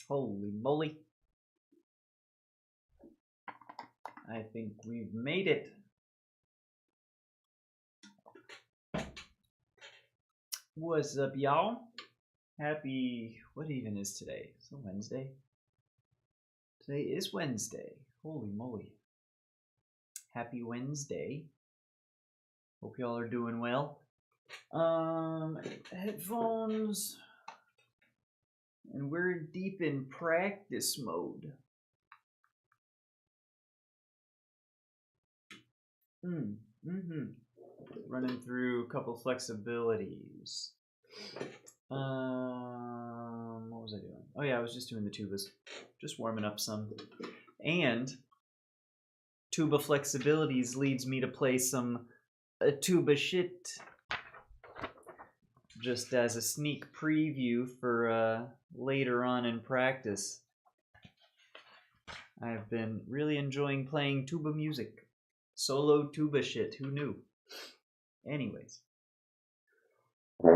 Holy moly. I think we've made it. What's up, y'all? Happy, what even is today? Is it Wednesday? Today is Wednesday. Holy moly. Happy Wednesday. Hope y'all are doing well. Headphones. And we're deep in practice mode. Running through a couple flexibilities. What was I doing? Oh yeah, I was just doing the tubas. Just warming up some. And tuba flexibilities leads me to play some tuba shit. Just as a sneak preview for later on in practice. I've been really enjoying playing tuba music. Solo tuba shit, who knew? Anyways. That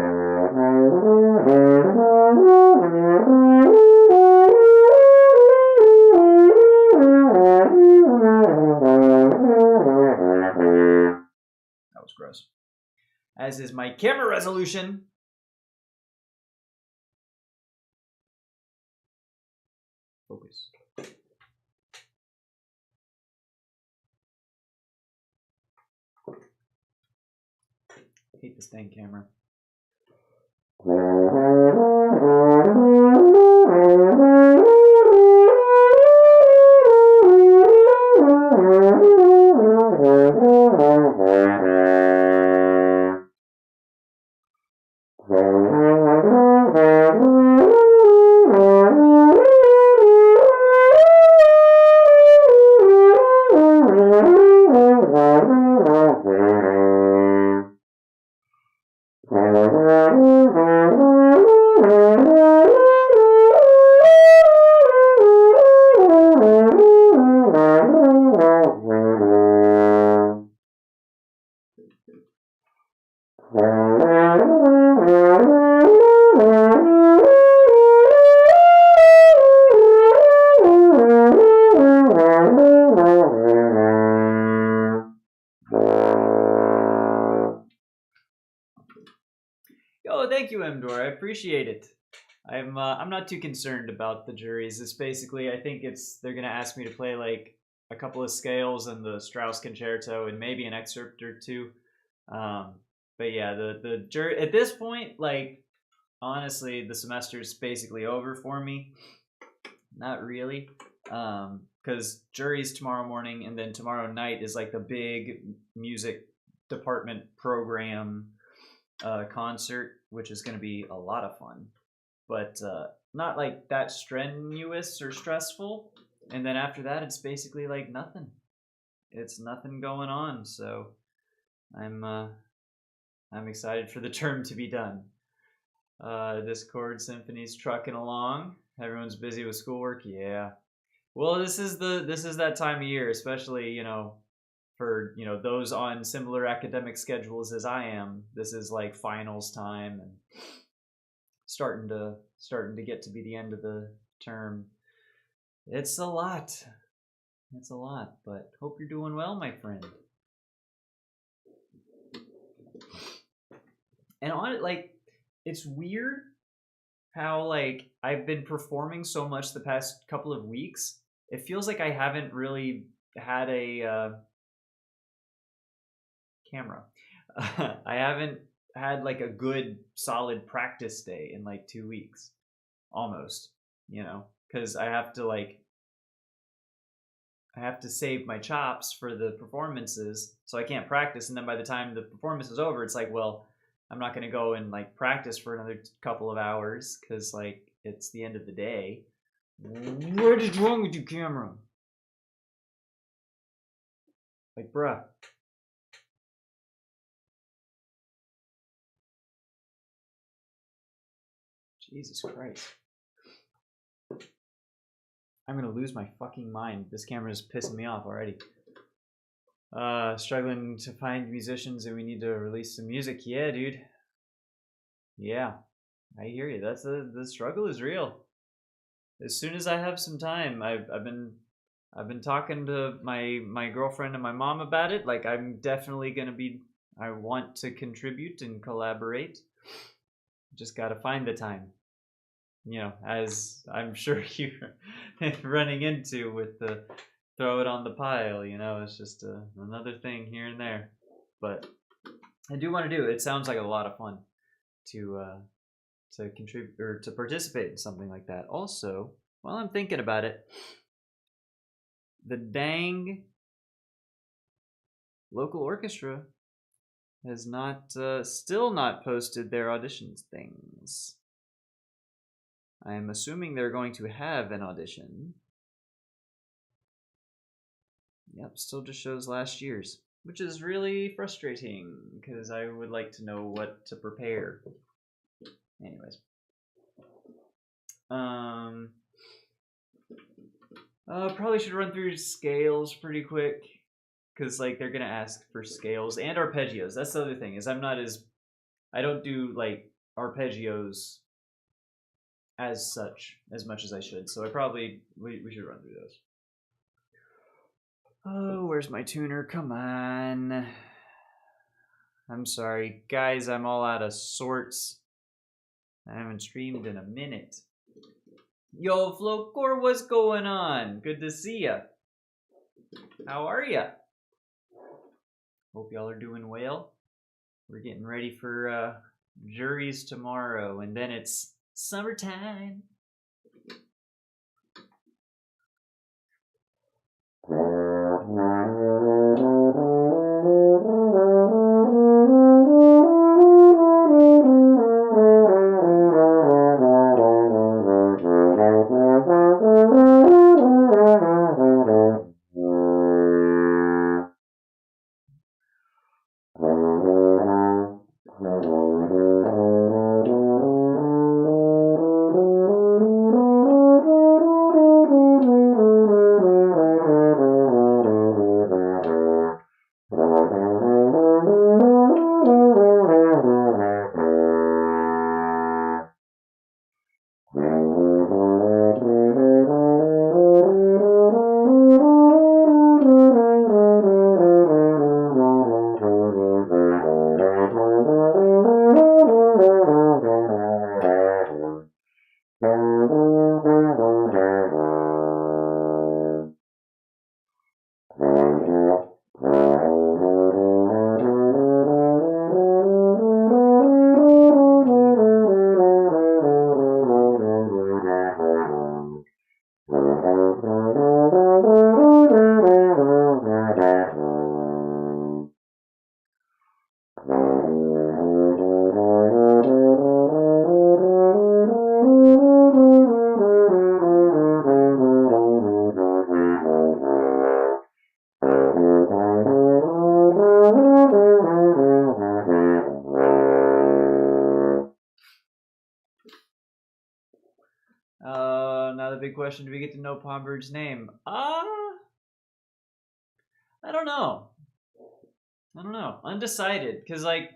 was gross. As is my camera resolution. Focus. I hate this dang camera. Thank you, Mdor. I appreciate it. I'm not too concerned about the juries. It's basically, I think they're gonna ask me to play like a couple of scales and the Strauss concerto and maybe an excerpt or two. But yeah, the jury at this point, like honestly, the semester's basically over for me. Not really, because jury's tomorrow morning and then tomorrow night is like the big music department program concert, which is going to be a lot of fun, but not like that strenuous or stressful. And then after that, it's basically like nothing. It's nothing going on. So I'm excited for the term to be done. Discord Symphony's trucking along. Everyone's busy with schoolwork. Yeah. Well, this is that time of year, especially for those on similar academic schedules as I am. This is like finals time and starting to get to be the end of the term. It's a lot, but hope you're doing well, my friend. And on it, like, it's weird how like I've been performing so much the past couple of weeks. It feels like I haven't really had a camera. I haven't had like a good solid practice day in like 2 weeks, almost. Because I have to save my chops for the performances, so I can't practice. And then by the time the performance is over, it's like, well, I'm not going to go and like practice for another couple of hours because like it's the end of the day. What is wrong with your camera? Like, bruh. Jesus Christ. I'm gonna lose my fucking mind. This camera is pissing me off already. Struggling to find musicians and we need to release some music. Yeah, dude. Yeah, I hear you. The struggle is real. as soon as I have some time. I've been talking to my girlfriend and my mom about it. Like I'm definitely gonna be. I want to contribute and collaborate. Just gotta find the time. You know, as I'm sure you're running into with the throw it on the pile. You know, it's just another thing here and there. But I do want to do it. It sounds like a lot of fun to contribute or to participate in something like that. Also, while I'm thinking about it, the dang local orchestra has not still not posted their auditions things. I am assuming they're going to have an audition. Yep, still just shows last year's, which is really frustrating because I would like to know what to prepare. Anyways, probably should run through scales pretty quick because like they're gonna ask for scales and arpeggios. That's the other thing is I don't do like arpeggios as much as I should. So we should run through those. Oh, where's my tuner? Come on. I'm sorry, guys. I'm all out of sorts. I haven't streamed in a minute. Yo, Flowcore, what's going on? Good to see ya. How are ya? Hope y'all are doing well. We're getting ready for juries tomorrow, and then it's summertime. Now the big question: do we get to know Pombird's name? I don't know. Undecided. Because, like,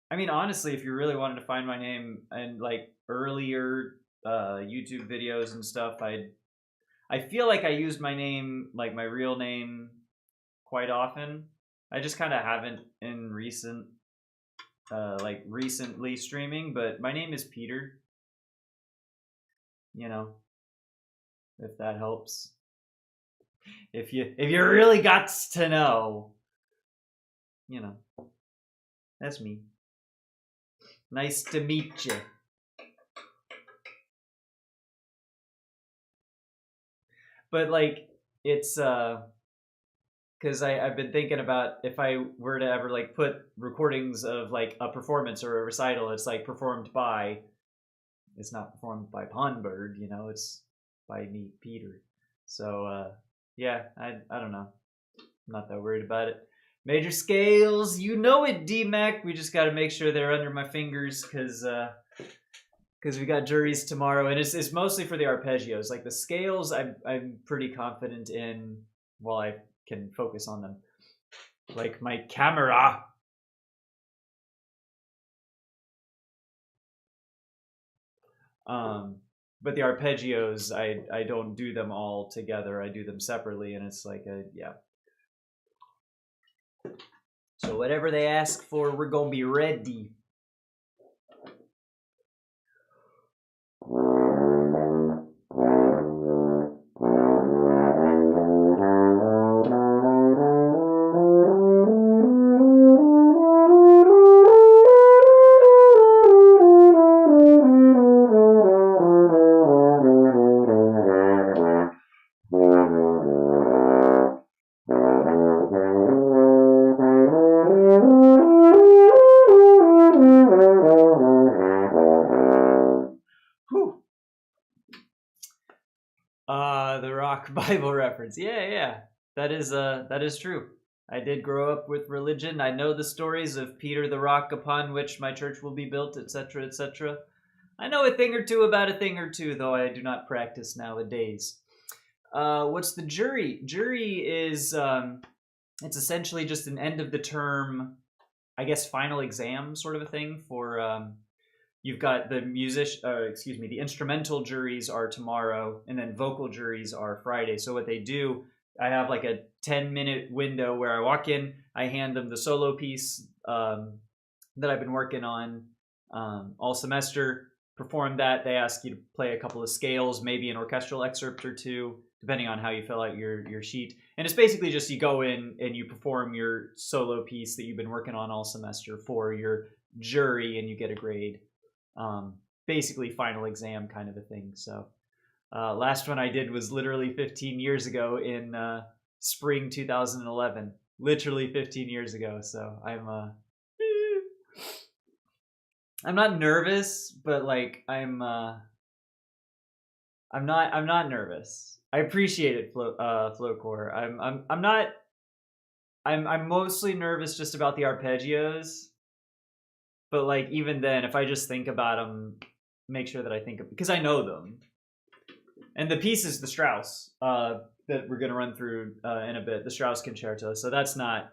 I mean, honestly, if you really wanted to find my name and, like, earlier YouTube videos and stuff, I feel like I used my name, like, my real name quite often. I just kind of haven't in recently streaming, but my name is Peter. You know, if that helps. If you really got to know, you know, that's me. Nice to meet you. But like it's because I've been thinking about if I were to ever like put recordings of like a performance or a recital, it's like performed by. It's not performed by Pondbird, you know. It's by me, Peter. So yeah, I don't know. I'm not that worried about it. Major scales, you know it, D-Mac. We just got to make sure they're under my fingers because we got juries tomorrow, and it's mostly for the arpeggios. Like the scales, I'm pretty confident in. Well, I can focus on them. Like my camera. but the arpeggios, I don't do them all together. I do them separately, and it's like a yeah. So whatever they ask for, we're gonna be ready. The rock Bible reference. Yeah. That is true. I did grow up with religion. I know the stories of Peter the rock upon which my church will be built, etc., etc. I know a thing or two about a thing or two, though I do not practice nowadays. What's the jury? Jury is it's essentially just an end of the term, I guess, final exam sort of a thing for. You've got the the instrumental juries are tomorrow, and then vocal juries are Friday. So what they do, I have like a 10-minute window where I walk in, I hand them the solo piece that I've been working on all semester, perform that. They ask you to play a couple of scales, maybe an orchestral excerpt or two, depending on how you fill out your sheet. And it's basically just you go in and you perform your solo piece that you've been working on all semester for your jury, and you get a grade. Basically final exam kind of a thing. So last one I did was literally 15 years ago in spring 2011. Literally 15 years ago. So I'm not nervous, but like I'm not nervous. I appreciate it, Flowcore. I'm mostly nervous just about the arpeggios. But like even then, if I just think about them, make sure that I think of, because I know them. And the piece is the Strauss that we're gonna run through in a bit, the Strauss Concerto. So that's not.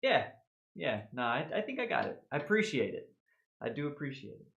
Yeah. No, I think I got it. I appreciate it. I do appreciate it.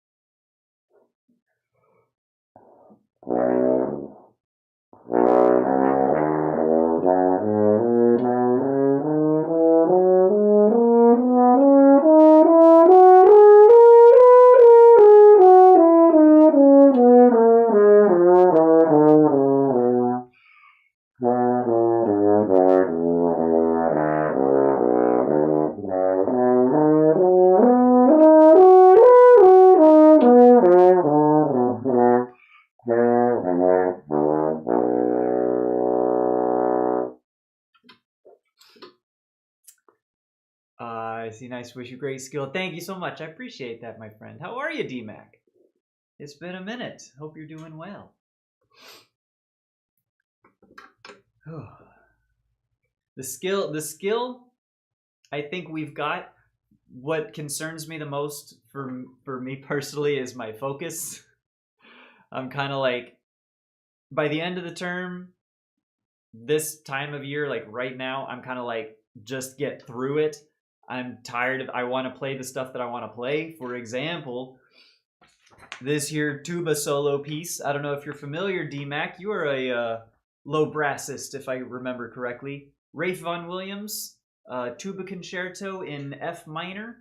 I see. Nice. Wish you great skill. Thank you so much. I appreciate that, my friend. How are you, DMAC? It's been a minute. Hope you're doing well. The skill. I think we've got. What concerns me the most for me personally is my focus. I'm kind of like, by the end of the term, this time of year, like right now, I'm kind of like, just get through it. I'm tired of, I want to play the stuff that I want to play. For example, this here tuba solo piece. I don't know if you're familiar, DMAC. You are a low brassist, if I remember correctly. Rafe Vaughan Williams, tuba concerto in F minor.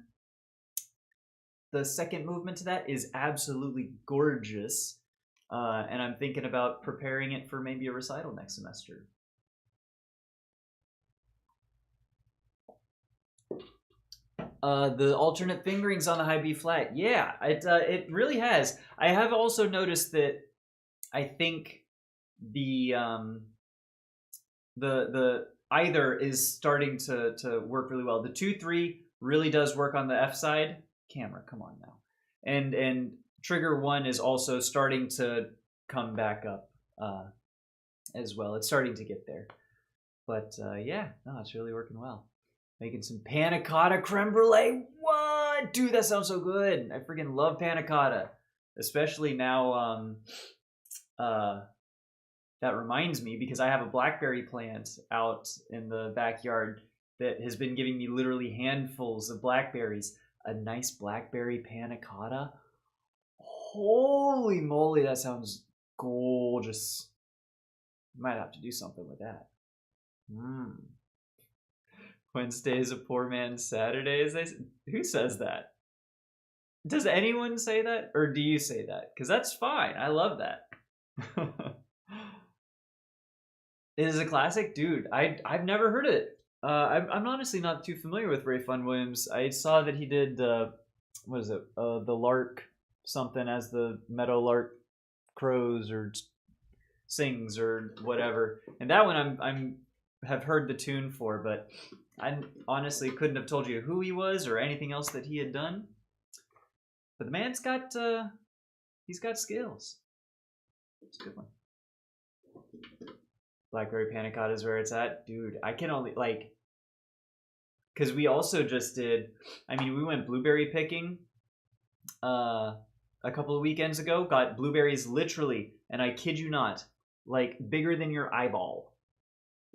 The second movement to that is absolutely gorgeous. And I'm thinking about preparing it for maybe a recital next semester. The alternate fingerings on the high B flat. Yeah, it really has. I have also noticed that I think the either is starting to work really well. The 2-3 really does work on the F side. Camera, come on now. And trigger 1 is also starting to come back up as well. It's starting to get there. But yeah, no, it's really working well. Making some panna cotta creme brulee. What? Dude, that sounds so good. I freaking love panna cotta. Especially now, that reminds me, because I have a blackberry plant out in the backyard that has been giving me literally handfuls of blackberries. A nice blackberry panna cotta. Holy moly, that sounds gorgeous. Might have to do something with that. Wednesday is a poor man's Saturday. Who says that? Does anyone say that? Or do you say that? Because that's fine. I love that. It is a classic? Dude, I've never heard it. I'm honestly not too familiar with Ray Fun Williams. I saw that he did, what is it? The Lark something as the meadow lark crows or sings or whatever. And that one I'm have heard the tune for, but I honestly couldn't have told you who he was or anything else that he had done. But the man's got he's got skills. It's a good one. Blackberry Panic Cotta is where it's at. Dude, I can only like, because we also just did, I mean, we went blueberry picking a couple of weekends ago, got blueberries literally, and I kid you not, like bigger than your eyeball.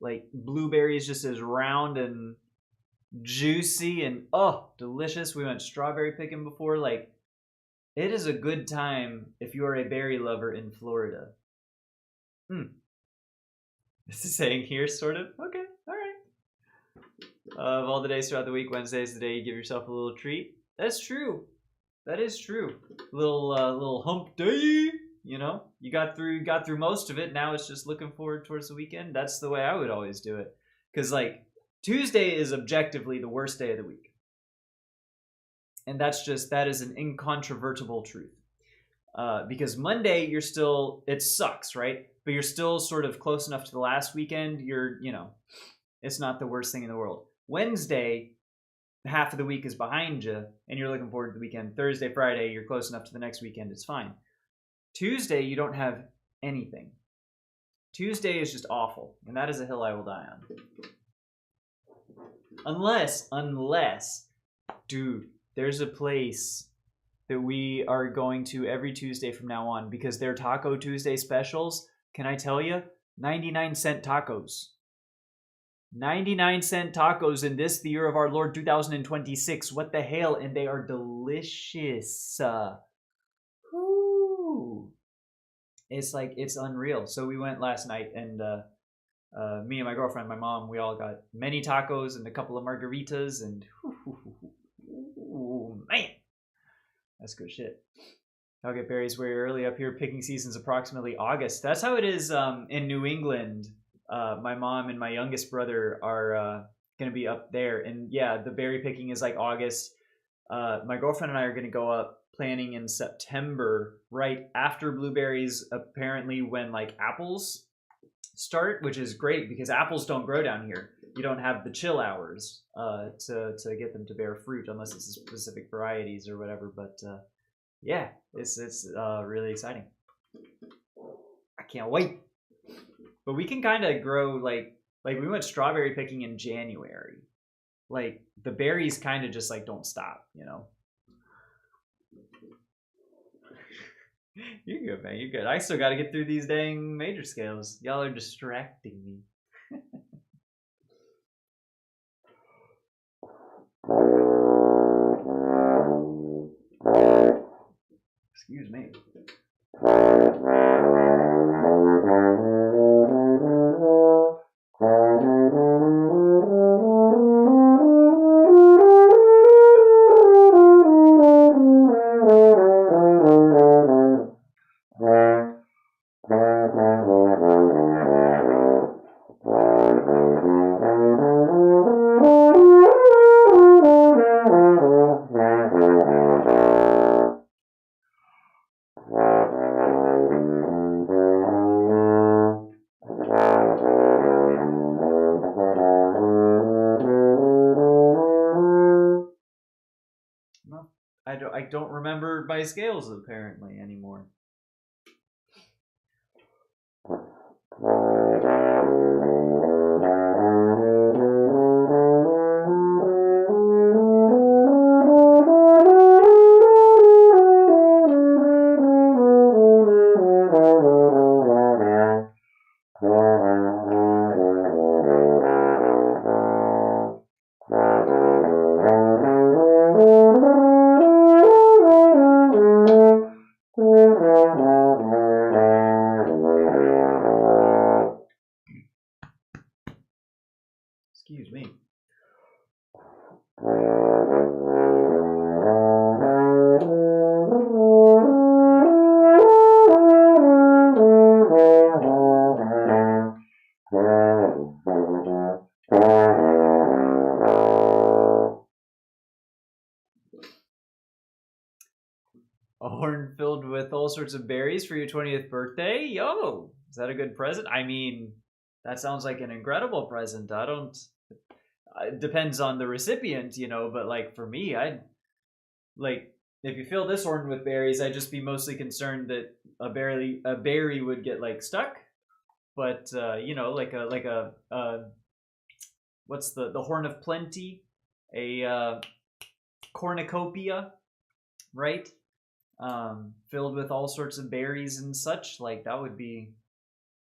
Like blueberries just as round and juicy and oh, delicious. We went strawberry picking before. Like, it is a good time if you are a berry lover in Florida. This is saying here, sort of. Okay, all right. Of all the days throughout the week, Wednesday is the day you give yourself a little treat. That's true. That is true. Little hump day. You know, you got through most of it. Now it's just looking forward towards the weekend. That's the way I would always do it. Because like Tuesday is objectively the worst day of the week, and that is an incontrovertible truth. Because Monday you're still, it sucks, right? But you're still sort of close enough to the last weekend. It's not the worst thing in the world. Wednesday, half of the week is behind you, and you're looking forward to the weekend. Thursday, Friday, you're close enough to the next weekend. It's fine. Tuesday, you don't have anything. Tuesday is just awful, and that is a hill I will die on. Unless, dude, there's a place that we are going to every Tuesday from now on because their Taco Tuesday specials, can I tell you, 99-cent tacos. 99-cent tacos in this, the year of our Lord 2026. What the hell? And they are delicious. It's unreal. So we went last night, and me and my girlfriend, my mom, we all got many tacos and a couple of margaritas, and man, that's good shit. I'll get berries very early up here. Picking season's approximately August. That's how it is in New England. My mom and my youngest brother are going to be up there, and yeah, the berry picking is like August. My girlfriend and I are going to go up planning in September, right after blueberries, apparently when like apples start, which is great because apples don't grow down here. You don't have the chill hours to get them to bear fruit unless it's specific varieties or whatever. But yeah, it's really exciting. I can't wait. But we can kind of grow like we went strawberry picking in January. Like the berries kind of just like don't stop, you know. You're good, man. You're good. I still got to get through these dang major scales. Y'all are distracting me. Excuse me. I don't remember my scales apparently anymore. A horn filled with all sorts of berries for your 20th birthday? Yo, is that a good present? I mean, that sounds like an incredible present. I don't. It depends on the recipient, you know, but like for me, I'd like if you fill this horn with berries, I'd just be mostly concerned that a berry would get like stuck. But you know, like a what's the horn of plenty, a cornucopia, right? Filled with all sorts of berries and such. Like that would be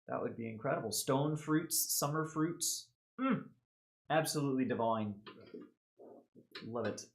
incredible. Stone fruits, summer fruits, absolutely divine. Love it.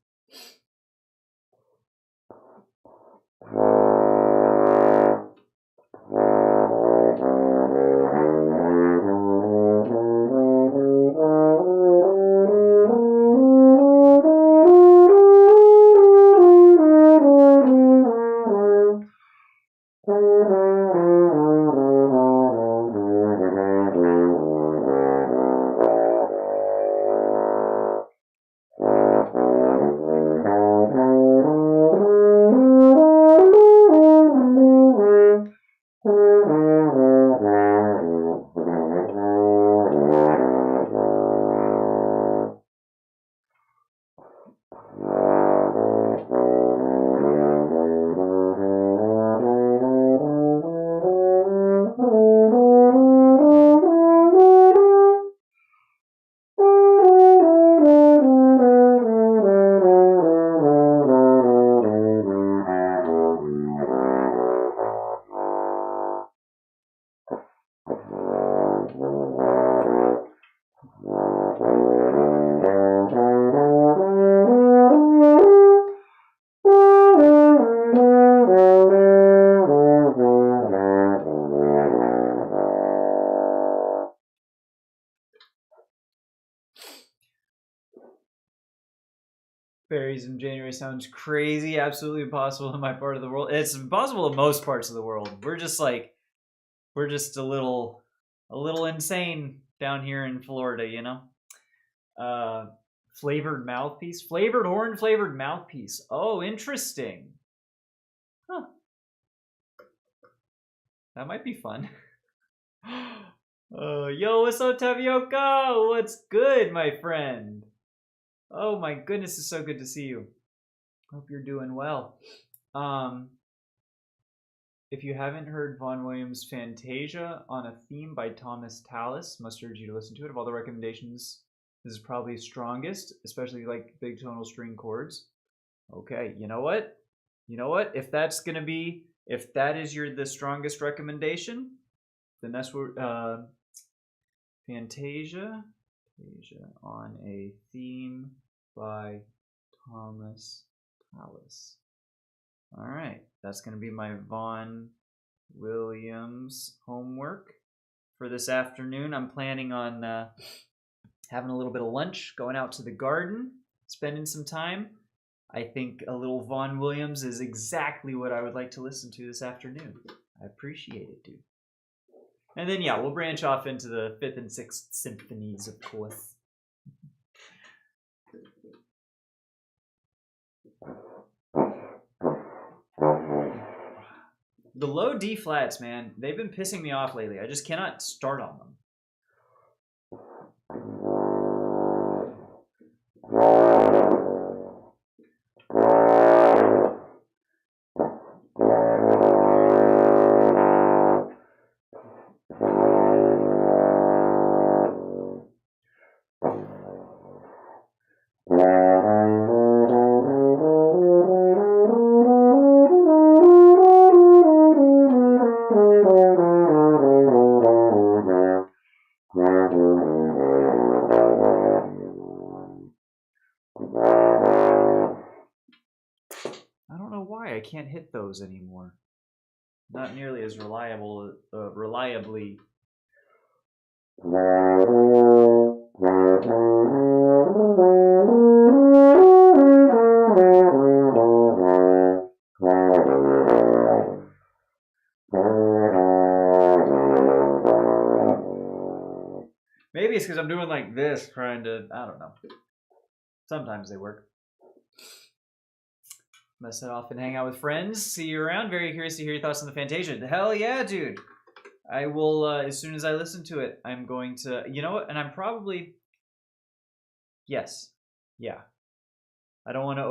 Berries in January sounds crazy, absolutely impossible in my part of the world. It's impossible in most parts of the world. We're just a little insane down here in Florida, you know. Uh, flavored mouthpiece, flavored horn, flavored mouthpiece. Oh, interesting. Huh. That might be fun. Yo, what's up, Tapioca? What's good, my friend? Oh my goodness, it's so good to see you. Hope you're doing well. Um, if you haven't heard Vaughan Williams' Fantasia on a Theme by Thomas Tallis, must urge you to listen to it. Of all the recommendations, this is probably strongest, especially like big tonal string chords. Okay, you know what? You know what? If that is the strongest recommendation, then that's what Fantasia on a Theme by Thomas Tallis. All right, that's going to be my Vaughan Williams homework for this afternoon. I'm planning on having a little bit of lunch, going out to the garden, spending some time. I think a little Vaughan Williams is exactly what I would like to listen to this afternoon. I appreciate it, dude. And then, yeah, we'll branch off into the 5th and 6th symphonies, of course. The low D flats, man, they've been pissing me off lately. I just cannot start on them. I don't know why I can't hit those anymore. Not nearly as reliably. Maybe it's because I'm doing like this, trying to, I don't know. Sometimes they work. mess it off and hang out with friends. See you around. Very curious to hear your thoughts on the Fantasia. Hell yeah, dude. I will, as soon as I listen to it, I'm going to, you know what? And I'm probably, yes. Yeah. I don't want to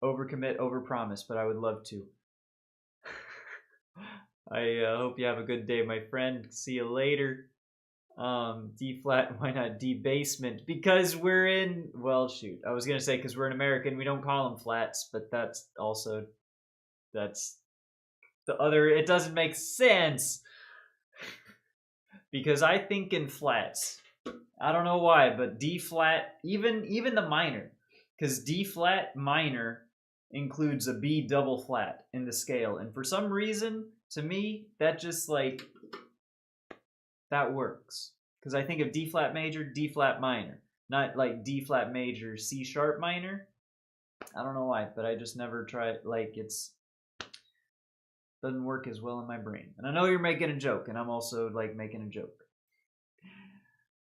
overcommit, overpromise, but I would love to. I hope you have a good day, my friend. See you later. D flat, why not D basement? Because we're in, well, shoot. I was going to say because we're in America and we don't call them flats, but that's the other, it doesn't make sense. Because I think in flats. I don't know why, but D flat, even the minor. Because D flat minor includes a B double flat in the scale. And for some reason, to me, that just like, that works. Because I think of D flat major, D flat minor. Not like D flat major, C sharp minor. I don't know why, but I just never tried, like it's, doesn't work as well in my brain. And I know you're making a joke, and I'm also like making a joke.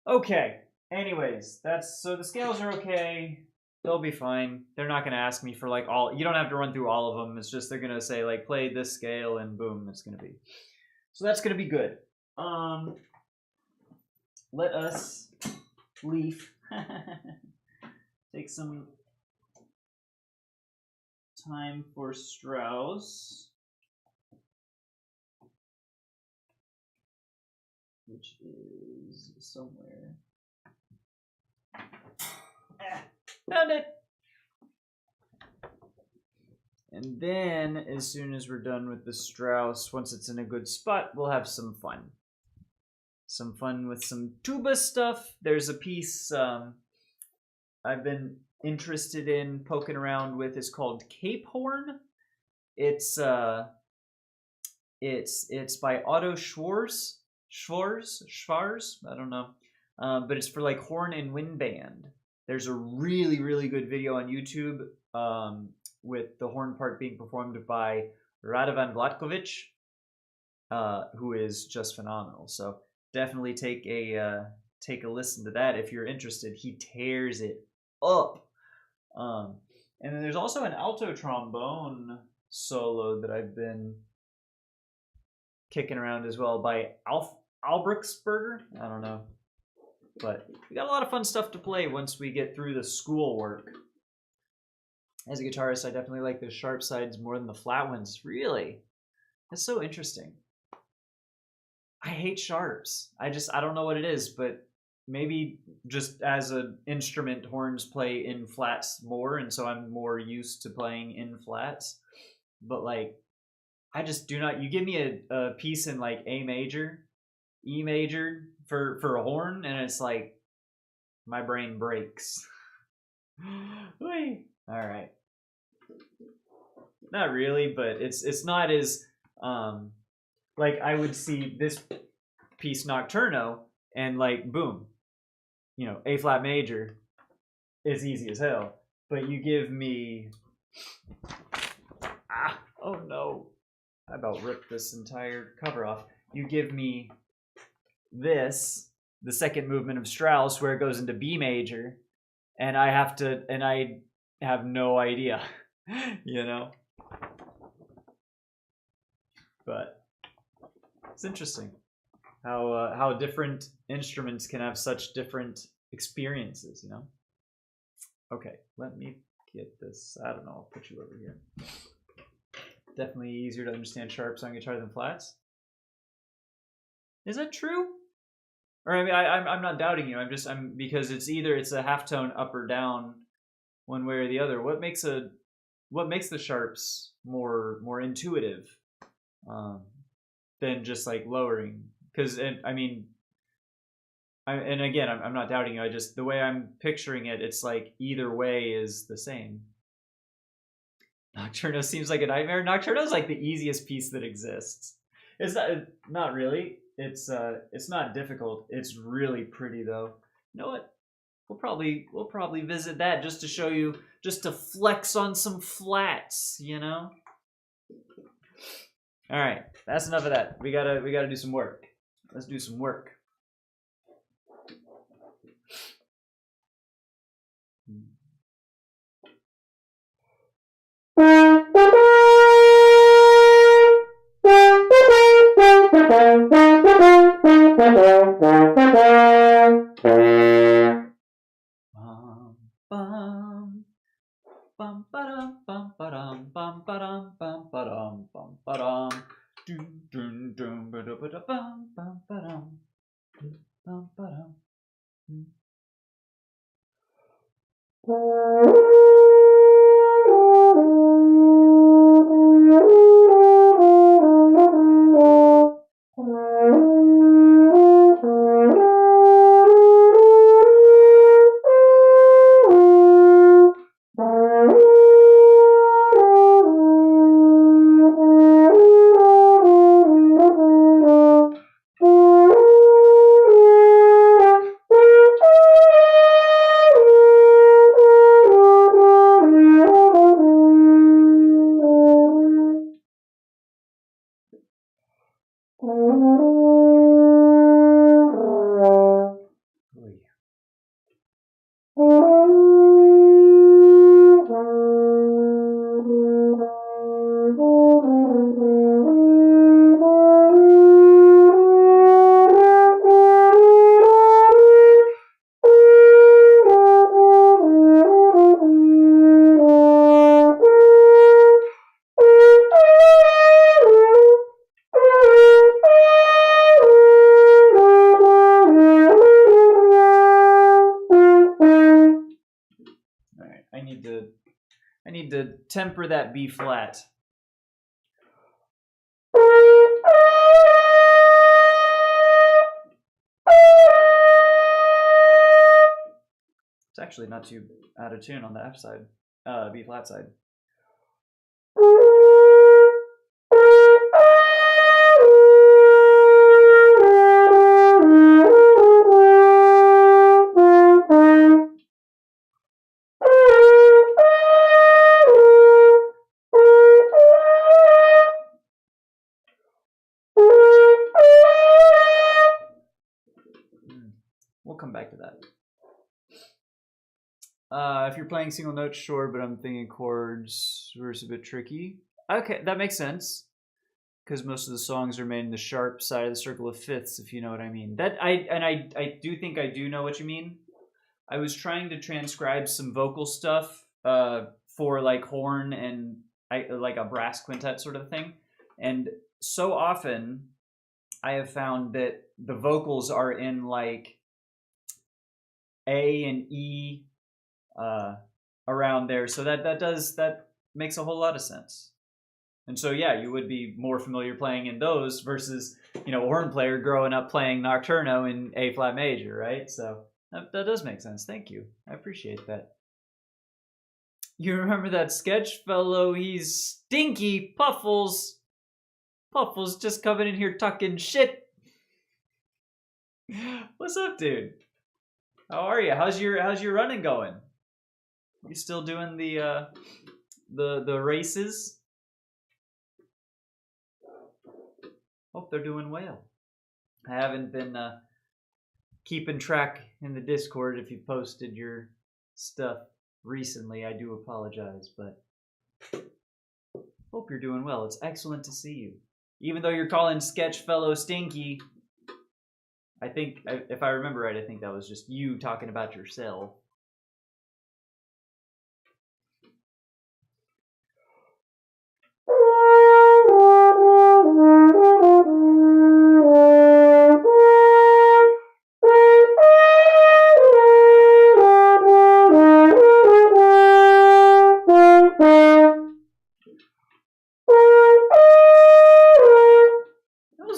Okay, anyways, so the scales are okay. They'll be fine. They're not going to ask me for like all, you don't have to run through all of them. It's just they're going to say like play this scale and boom, it's going to be. So that's going to be good. Let us leaf. Take some time for Strauss, which is somewhere. Found it! And then, as soon as we're done with the Strauss, once it's in a good spot, we'll have some fun. Some fun with some tuba stuff. There's a piece I've been interested in poking around with. It's called Cape Horn. It's by Otto Schwarz. I don't know. But it's for like horn and wind band. There's a really, really good video on YouTube with the horn part being performed by Radovan Vlatkovic, who is just phenomenal. So definitely take a listen to that if you're interested. He tears it up. And then there's also an alto trombone solo that I've been kicking around as well by Albrechtsberger. I don't know. But we got a lot of fun stuff to play once we get through the school work. As a guitarist, I definitely like the sharp sides more than the flat ones. Really? That's so interesting. I hate sharps. I don't know what it is, but maybe just as an instrument, horns play in flats more, and so I'm more used to playing in flats. But like, I just do not. You give me a piece in like A major, E major for a horn, and it's like my brain breaks. All right. Not really, but it's not as like I would see this piece nocturno and like boom, you know, A flat major is easy as hell. But you give me oh no, I about ripped this entire cover off. You give me this, the second movement of Strauss, where it goes into B major, and I have no idea, you know. But it's interesting how different instruments can have such different experiences, you know. Okay, let me get this. I don't know. I'll put you over here. Definitely easier to understand sharps on guitar than flats. Is that true? Or I mean, I'm not doubting you. I'm because it's either it's a half tone up or down, one way or the other. What makes the sharps more intuitive than just like lowering? Because I mean, and again, I'm not doubting you. I just the way I'm picturing it, it's like either way is the same. Nocturno seems like a nightmare. Nocturno is like the easiest piece that exists. It's not really. It's not difficult. It's really pretty though. You know what? We'll probably visit that just to show you, just to flex on some flats, you know. All right, that's enough of that. We gotta do some work. Let's do some work. Bum ba-dum bum ba-dum bum ba-dum bum ba-dum bum ba-dum dum dum dum ba-da-ba-da bum bum ba-dum bum ba-dum. I need to temper that B flat. It's actually not too out of tune on the F side, B flat side. We'll come back to that. If you're playing single notes, sure, but I'm thinking chords were a bit tricky. Okay, that makes sense. Because most of the songs are made in the sharp side of the circle of fifths, if you know what I mean. I do think I do know what you mean. I was trying to transcribe some vocal stuff for like horn and like a brass quintet sort of thing, and so often I have found that the vocals are in like A and E around there, so that makes a whole lot of sense. And so yeah, you would be more familiar playing in those versus a horn player growing up playing nocturno in A flat major, right? So that does make sense. Thank you, I appreciate that. You remember that sketch fellow? He's stinky. Puffles just coming in here talking shit. What's up, dude? How are you? How's your running going? You still doing the races? Hope they're doing well. I haven't been keeping track in the Discord if you posted your stuff recently. I do apologize, but hope you're doing well. It's excellent to see you. Even though you're calling sketch fellow stinky, I think, if I remember right, I think that was just you talking about yourself.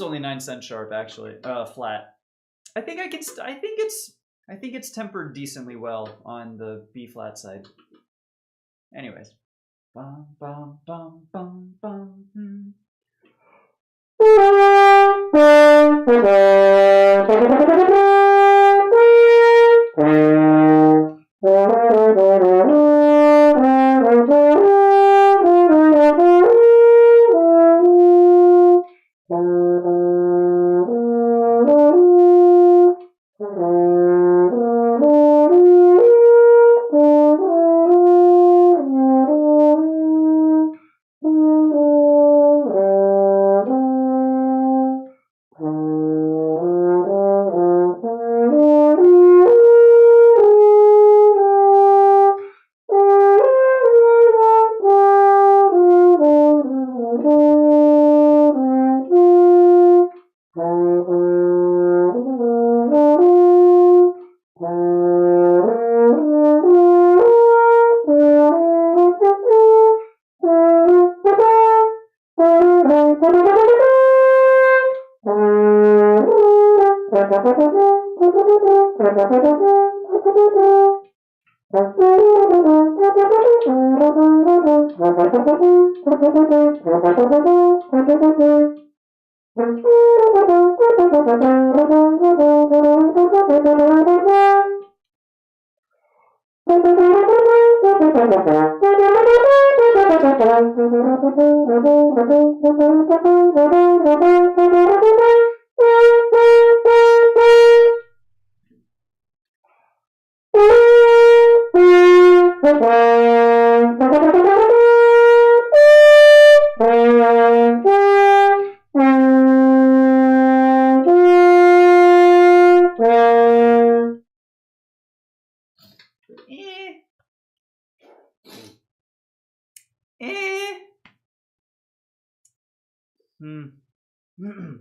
Only 9 cents sharp, actually. Flat. I think it's tempered decently well on the B flat side. Anyways. Bum bum bum bum bum.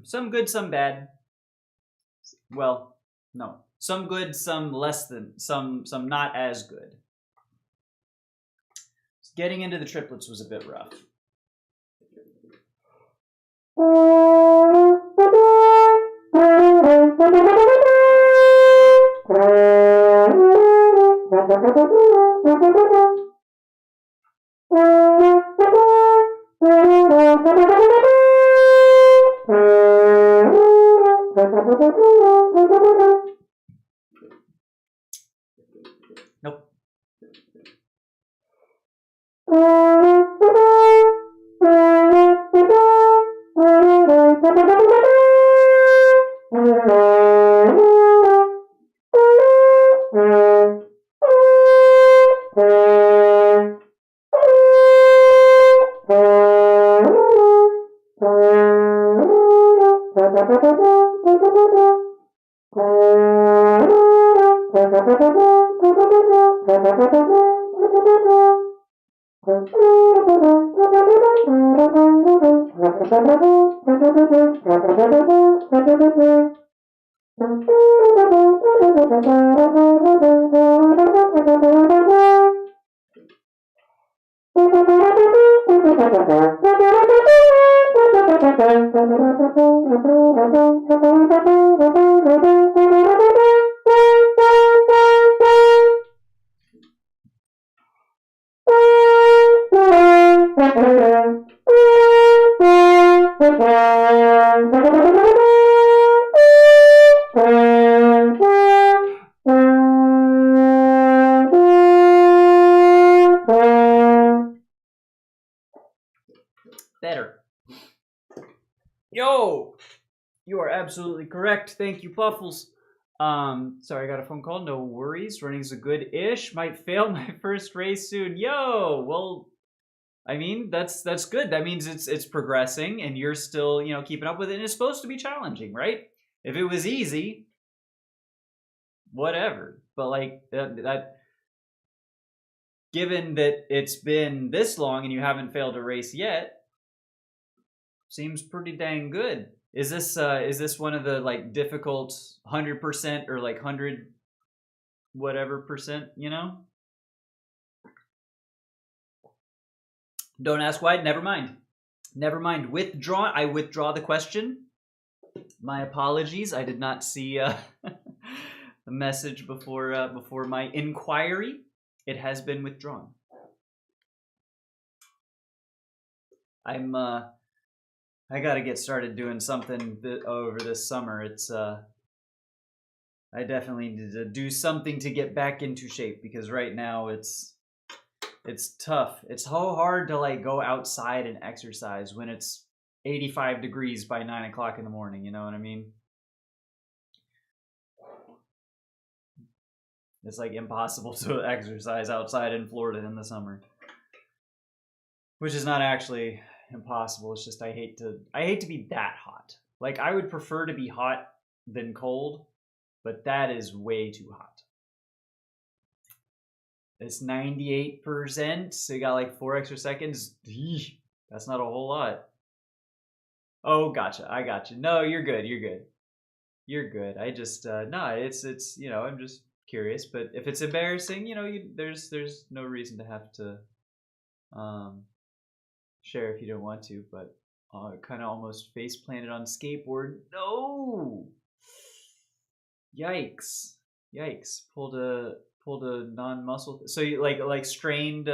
Some good, some bad. Well, no. Some good, some less than, some not as good. Getting into the triplets was a bit rough. Nope. Better. Yo! You are absolutely correct. Thank you, Puffles. Sorry, I got a phone call. No worries. Running's a good-ish. Might fail my first race soon. Yo! Well, I mean, that's good. That means it's progressing and you're still, keeping up with it. And it's supposed to be challenging, right? If it was easy, whatever. But like that given that it's been this long and you haven't failed a race yet, seems pretty dang good. Is this one of the like difficult 100% or like 100 whatever percent, Don't ask why, never mind. Never mind. I withdraw the question. My apologies. I did not see a message before my inquiry. It has been withdrawn. I got to get started doing something over this summer. I definitely need to do something to get back into shape because right now it's tough. It's so hard to like go outside and exercise when it's 85 degrees by 9 o'clock in the morning. You know what I mean? It's like impossible to exercise outside in Florida in the summer, which is not actually impossible. It's just I hate to be that hot. Like I would prefer to be hot than cold, but that is way too hot. It's 98%, so you got like 4 extra seconds. That's not a whole lot. Oh, gotcha. I gotcha. No, you're good. You're good. I just no, it's I'm just curious. But if it's embarrassing, there's no reason to have to share if you don't want to. But kind of almost face planted on skateboard. No! Yikes! Yikes! Pulled a non-muscle. So you like strained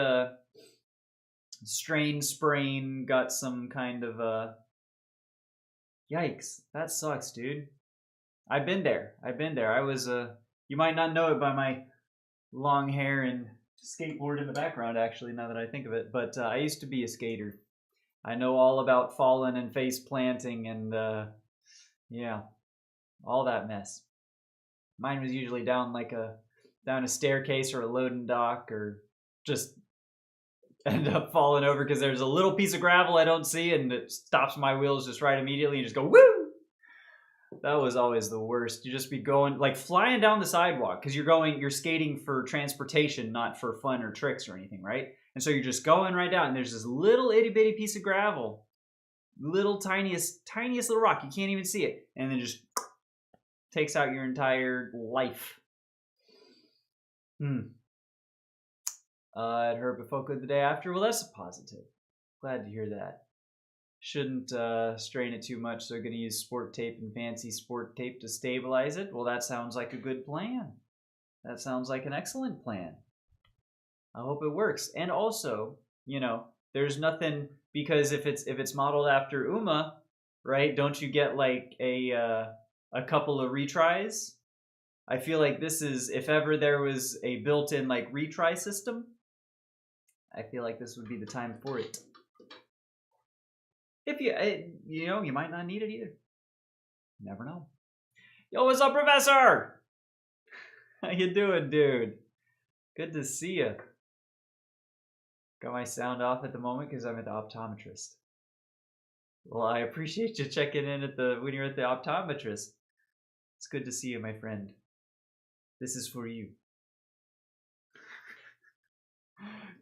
sprain. Got some kind of Yikes! That sucks, dude. I've been there. I was You might not know it by my long hair and skateboard in the background. Actually, now that I think of it, but I used to be a skater. I know all about falling and face planting and yeah, all that mess. Mine was usually down a staircase or a loading dock, or just end up falling over because there's a little piece of gravel I don't see and it stops my wheels just right immediately. You just go woo. That was always the worst. You just be going like flying down the sidewalk because you're skating for transportation, not for fun or tricks or anything, right? And so you're just going right down, and there's this little itty bitty piece of gravel, little tiniest little rock. You can't even see it, and then just takes out your entire life. It hurt but felt good the day after. Well, that's a positive. Glad to hear that. Shouldn't strain it too much, so going to use sport tape and fancy sport tape to stabilize it. Well, that sounds like a good plan. That sounds like an excellent plan. I hope it works. And also, there's nothing, because if it's modeled after Uma, right? Don't you get like a couple of retries? I feel like this is, if ever there was a built-in like retry system, I feel like this would be the time for it. If you might not need it either. Never know. Yo, what's up, Professor? How you doing, dude? Good to see you. Got my sound off at the moment because I'm at the optometrist. Well, I appreciate you checking in when you're at the optometrist. It's good to see you, my friend. This is for you.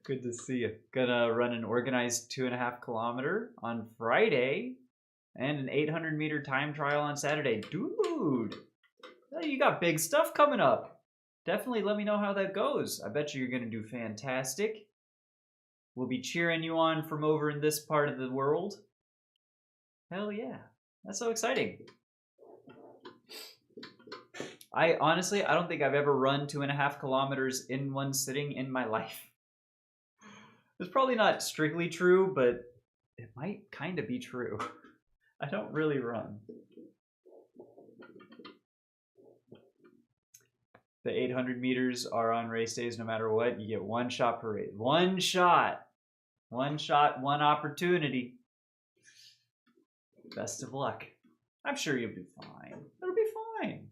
Good to see you. Gonna run an organized 2.5 kilometer on Friday and an 800 meter time trial on Saturday. Dude, you got big stuff coming up. Definitely let me know how that goes. I bet you're gonna do fantastic. We'll be cheering you on from over in this part of the world. Hell yeah. That's so exciting. I don't think I've ever run 2.5 kilometers in one sitting in my life. It's probably not strictly true, but it might kind of be true. I don't really run. The 800 meters are on race days no matter what. You get one shot per race. One shot, one opportunity. Best of luck. I'm sure you'll be fine. It'll be fine.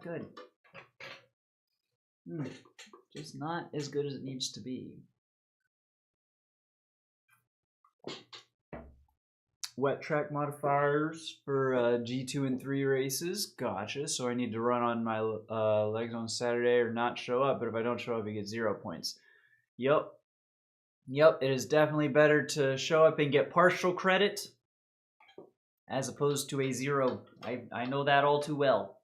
not good. Just not as good as it needs to be. Wet track modifiers for G2 and 3 races. Gotcha. So I need to run on my legs on Saturday or not show up. But if I don't show up, I get 0 points. Yep. It is definitely better to show up and get partial credit as opposed to a 0. I know that all too well.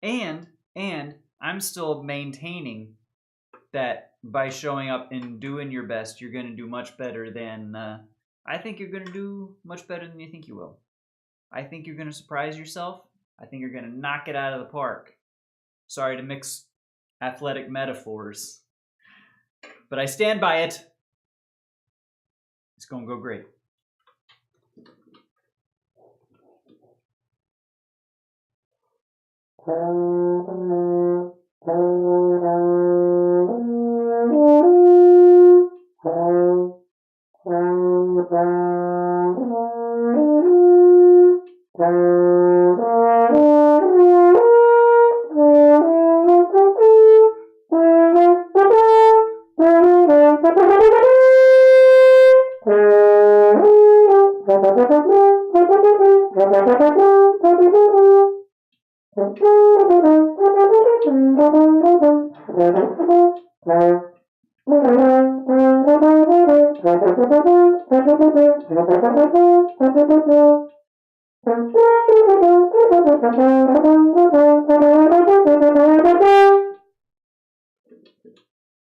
And I'm still maintaining that by showing up and doing your best, you're going to do much better than... I think you're going to do much better than you think you will. I think you're going to surprise yourself. I think you're going to knock it out of the park. Sorry to mix athletic metaphors, but I stand by it. It's going to go great.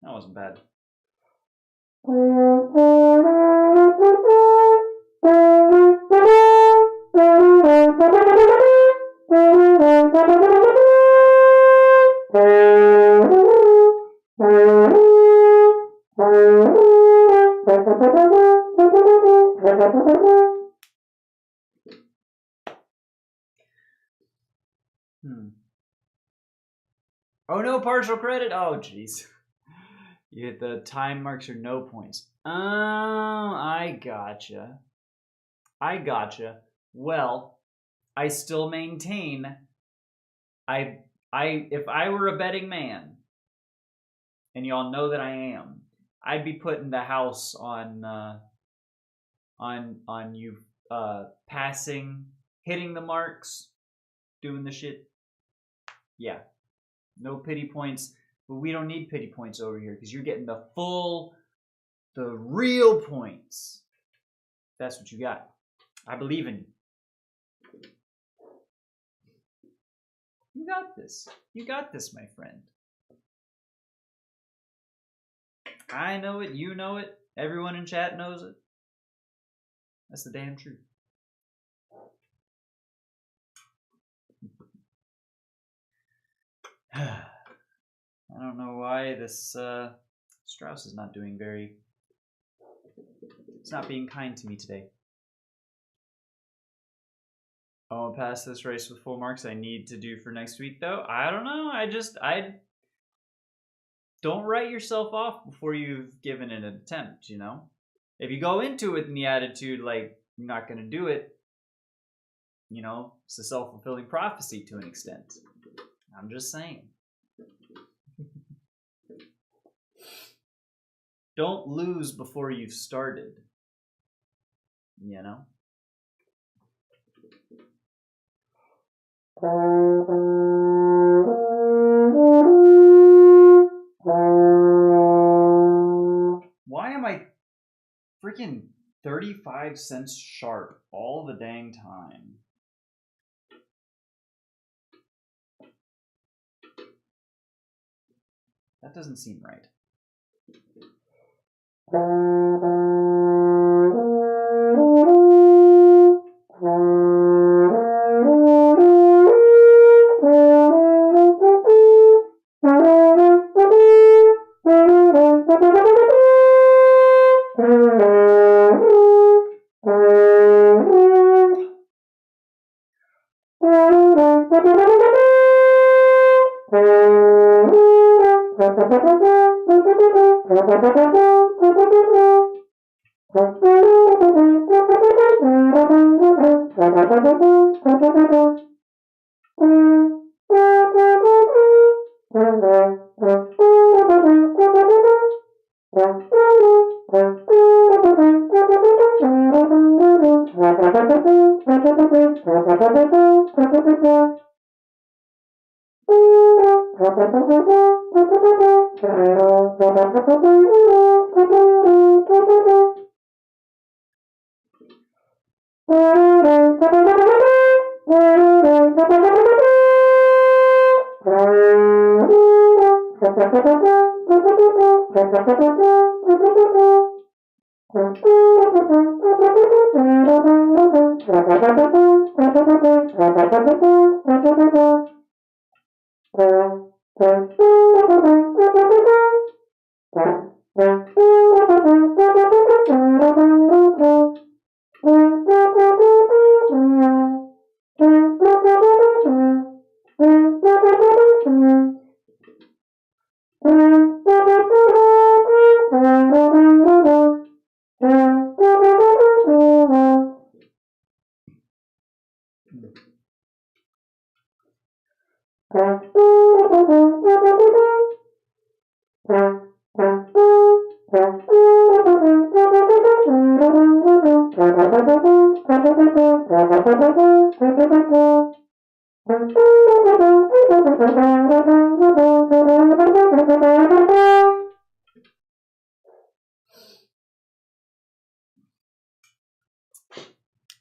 That wasn't bad. Oh no, partial credit. Oh jeez. You hit the time marks or no points. Oh, I gotcha. Well, I still maintain if I were a betting man, and y'all know that I am, I'd be putting the house on you passing, hitting the marks, doing the shit. Yeah. No pity points. But we don't need pity points over here because you're getting the real points. That's what you got. I believe in you. You got this. You got this, my friend. I know it. You know it. Everyone in chat knows it. That's the damn truth. I don't know why this Strauss is not doing very... It's not being kind to me today. Oh, I'll pass this race with full marks. I need to do for next week, though. I don't know. I don't write yourself off before you've given it an attempt, you know? If you go into it in the attitude like you're not going to do it, you know, it's a self-fulfilling prophecy to an extent. I'm just saying. Don't lose before you've started. You know? Why am I freaking 35 cents sharp all the dang time? That doesn't seem right.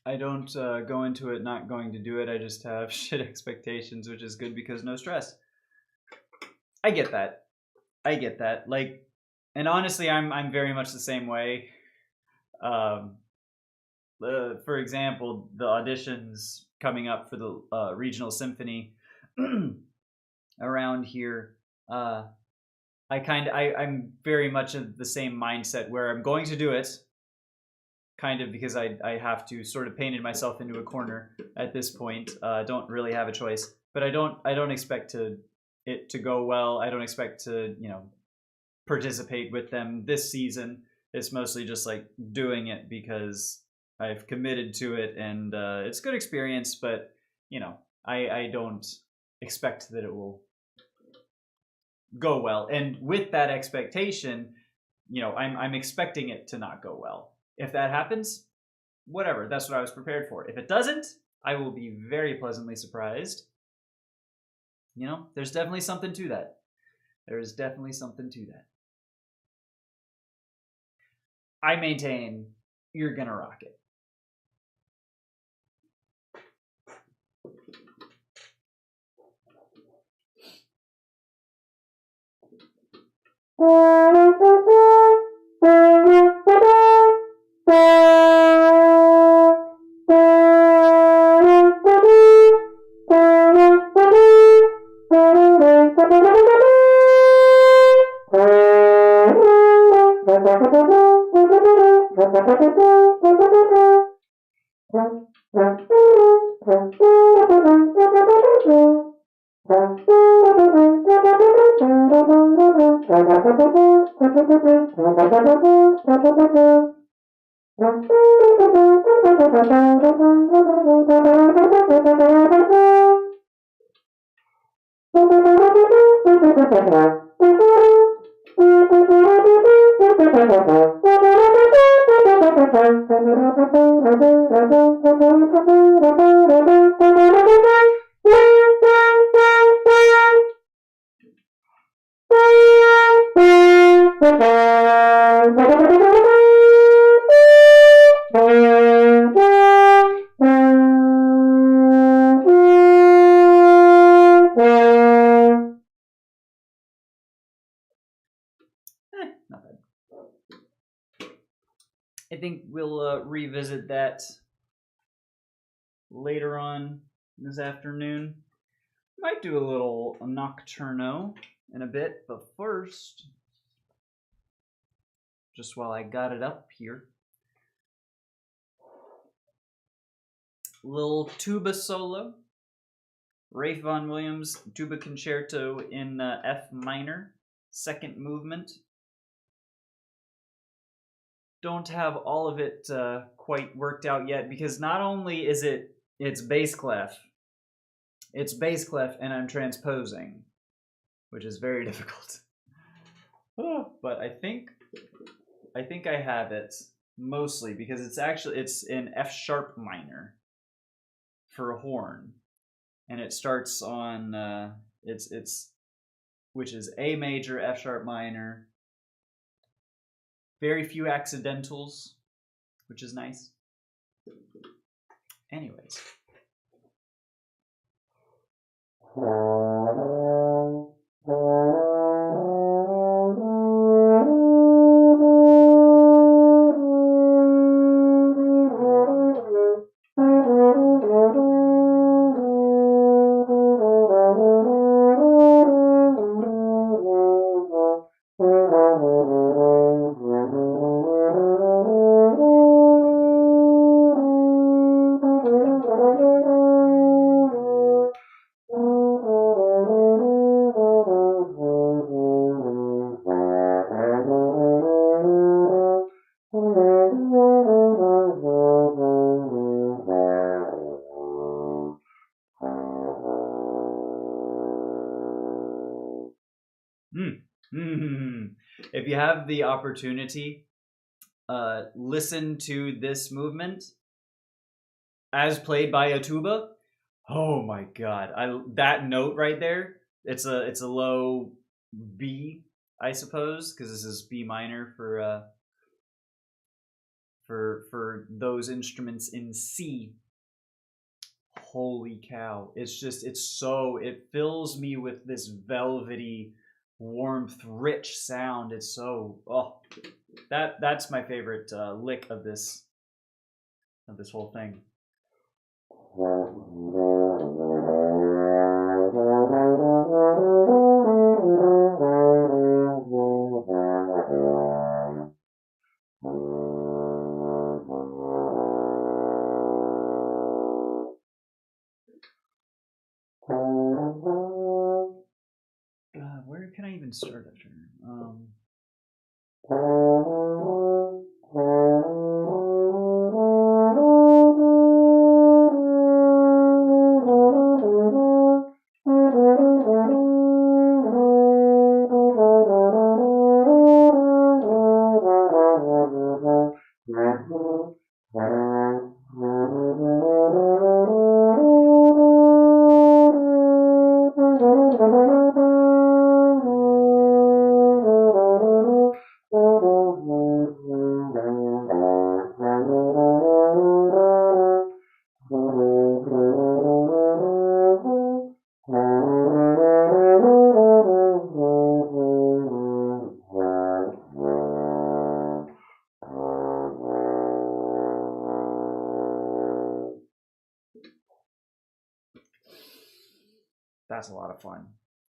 I don't go into it not going to do it. I just have shit expectations, which is good because no stress. I get that. I get that. Like, and honestly, I'm very much the same way. Um, for example, the auditions coming up for the regional symphony around here. I'm very much of the same mindset where I'm going to do it, kind of because I have to sort of painted myself into a corner at this point. Don't really have a choice, but I don't expect it to go well. I don't expect to participate with them this season. It's mostly just like doing it because I've committed to it, and it's a good experience. But I don't expect that it will go well. And with that expectation, I'm expecting it to not go well. If that happens, whatever. That's what I was prepared for. If it doesn't, I will be very pleasantly surprised. There's definitely something to that. There is definitely something to that. I maintain you're gonna rock it. Not bad. I think we'll revisit that later on this afternoon. Might do a little nocturno in a bit, but first, just while I got it up here, little tuba solo. Ralph Vaughan Williams tuba concerto in F minor, second movement. don't have all of it quite worked out yet, because not only is it's bass clef, and I'm transposing, which is very difficult. But I think I have it mostly, because it's in F sharp minor for a horn, and it starts on which is A major, F sharp minor. Very few accidentals, which is nice. Anyways. If you have the opportunity, listen to this movement as played by a tuba. Oh my god! That note right there. It's a low B, I suppose, because this is B minor for those instruments in C. Holy cow! It fills me with this velvety warmth, rich sound. It's so that's my favorite lick of this whole thing. Where can I even start after? That's a lot of fun.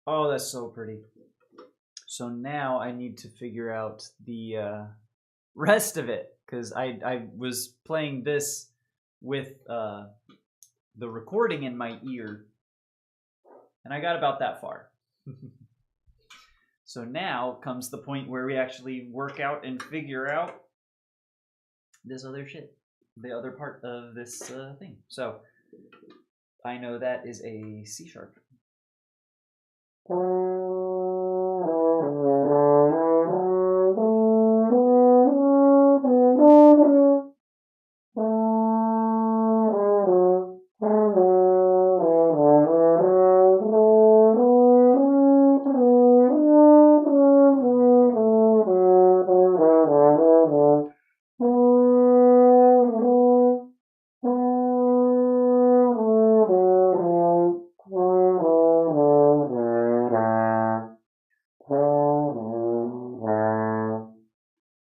Oh, that's so pretty. So now I need to figure out the rest of it, because I was playing this with the recording in my ear, and I got about that far. So now comes the point where we actually work out and figure out this other shit, the other part of this thing. So I know that is a C sharp.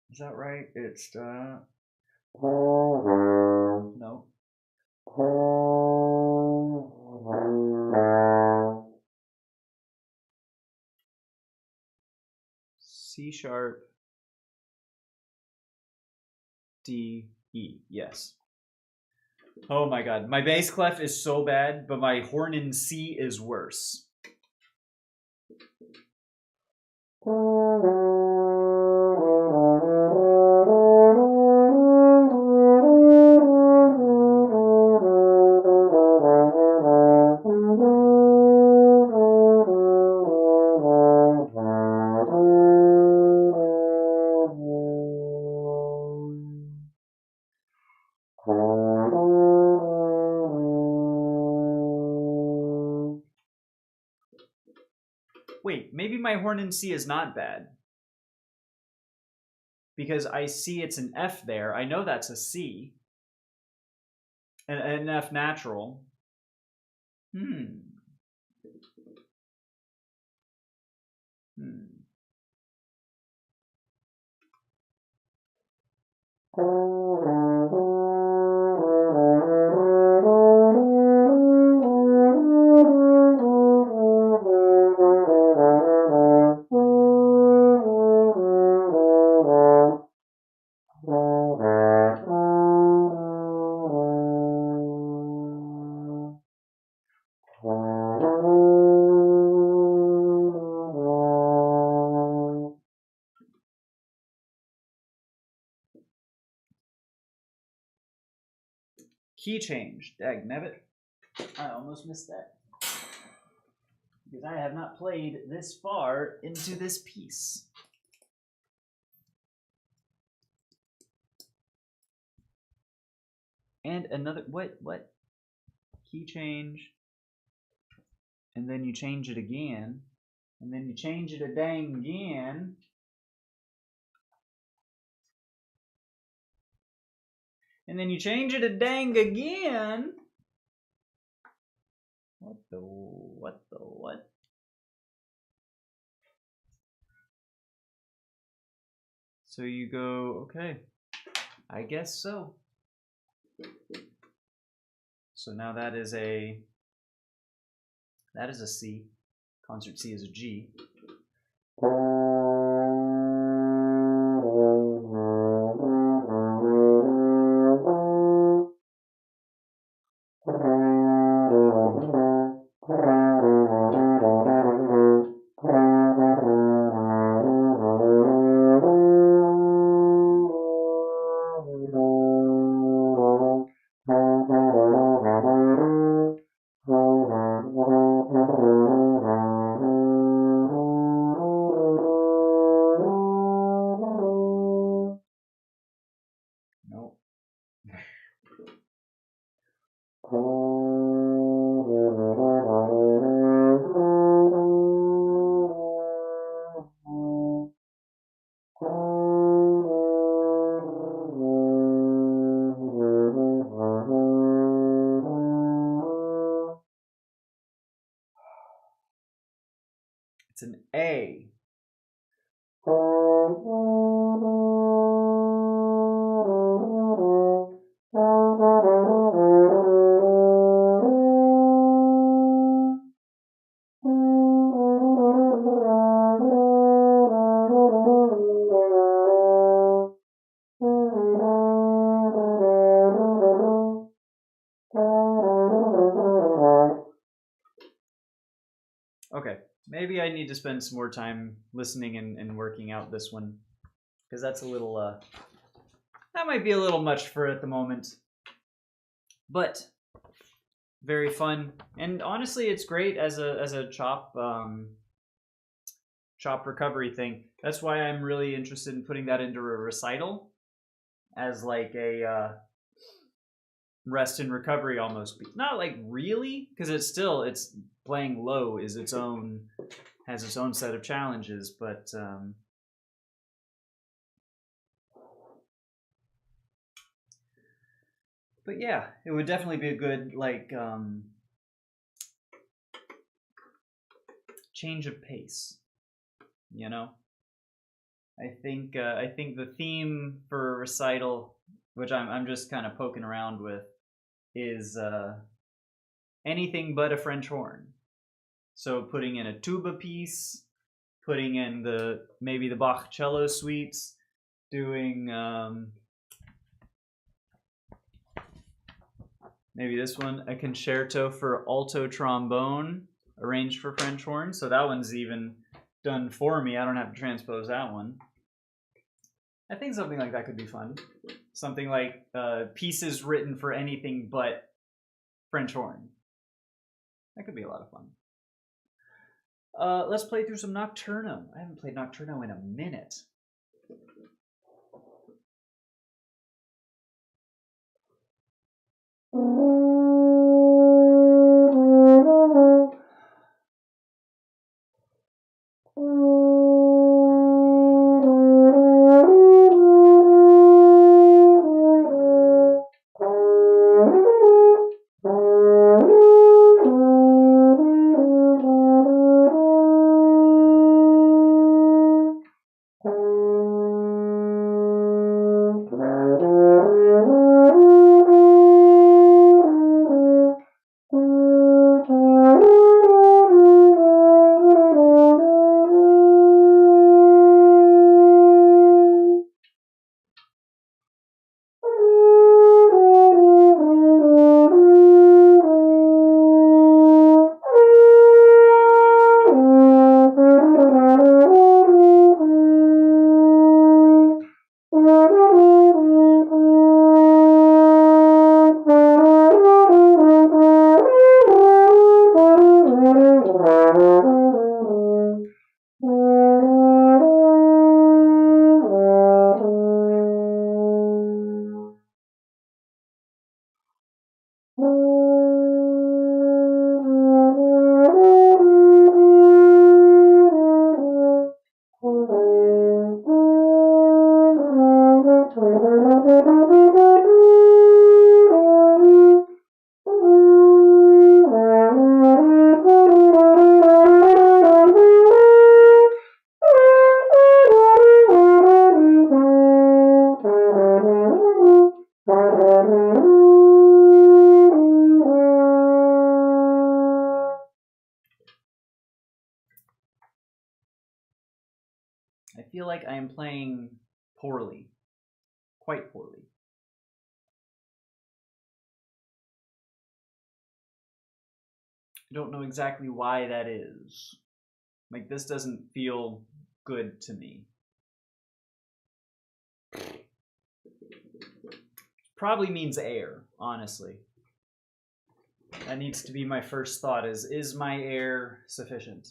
Is that right? It's no. C sharp, D, E. Yes. Oh my god. My bass clef is so bad, but my horn in C is worse. Wait, maybe my horn in C is not bad. Because I see it's an F there. I know that's a C. An F natural. Hmm. Key change. Dagnabbit. I almost missed that. Because I have not played this far into this piece. And another, what? Key change. And then you change it again. And then you change it a dang again. And then you change it a dang again. What? So you go, okay, I guess so. So now that is a C. Concert C is a G. Nope. It's an A. Okay, maybe I need to spend some more time listening and working out this one, because that's a little, that might be a little much for at the moment. But very fun, and honestly, it's great as a chop recovery thing. That's why I'm really interested in putting that into a recital as like a rest and recovery almost. Not like really, because it's playing low is has its own set of challenges, but yeah, it would definitely be a good like change of pace, you know. I think the theme for recital, which I'm just kind of poking around with, is anything but a French horn. So putting in a tuba piece, putting in maybe the Bach cello suites, doing maybe this one, a concerto for alto trombone, arranged for French horn. So that one's even done for me. I don't have to transpose that one. I think something like that could be fun. Something like pieces written for anything but French horn. That could be a lot of fun. Let's play through some Nocturno. I haven't played Nocturno in a minute. feel like I am playing poorly, quite poorly. I don't know exactly why that is. Like, this doesn't feel good to me. Probably means air, honestly. That needs to be my first thought is my air sufficient?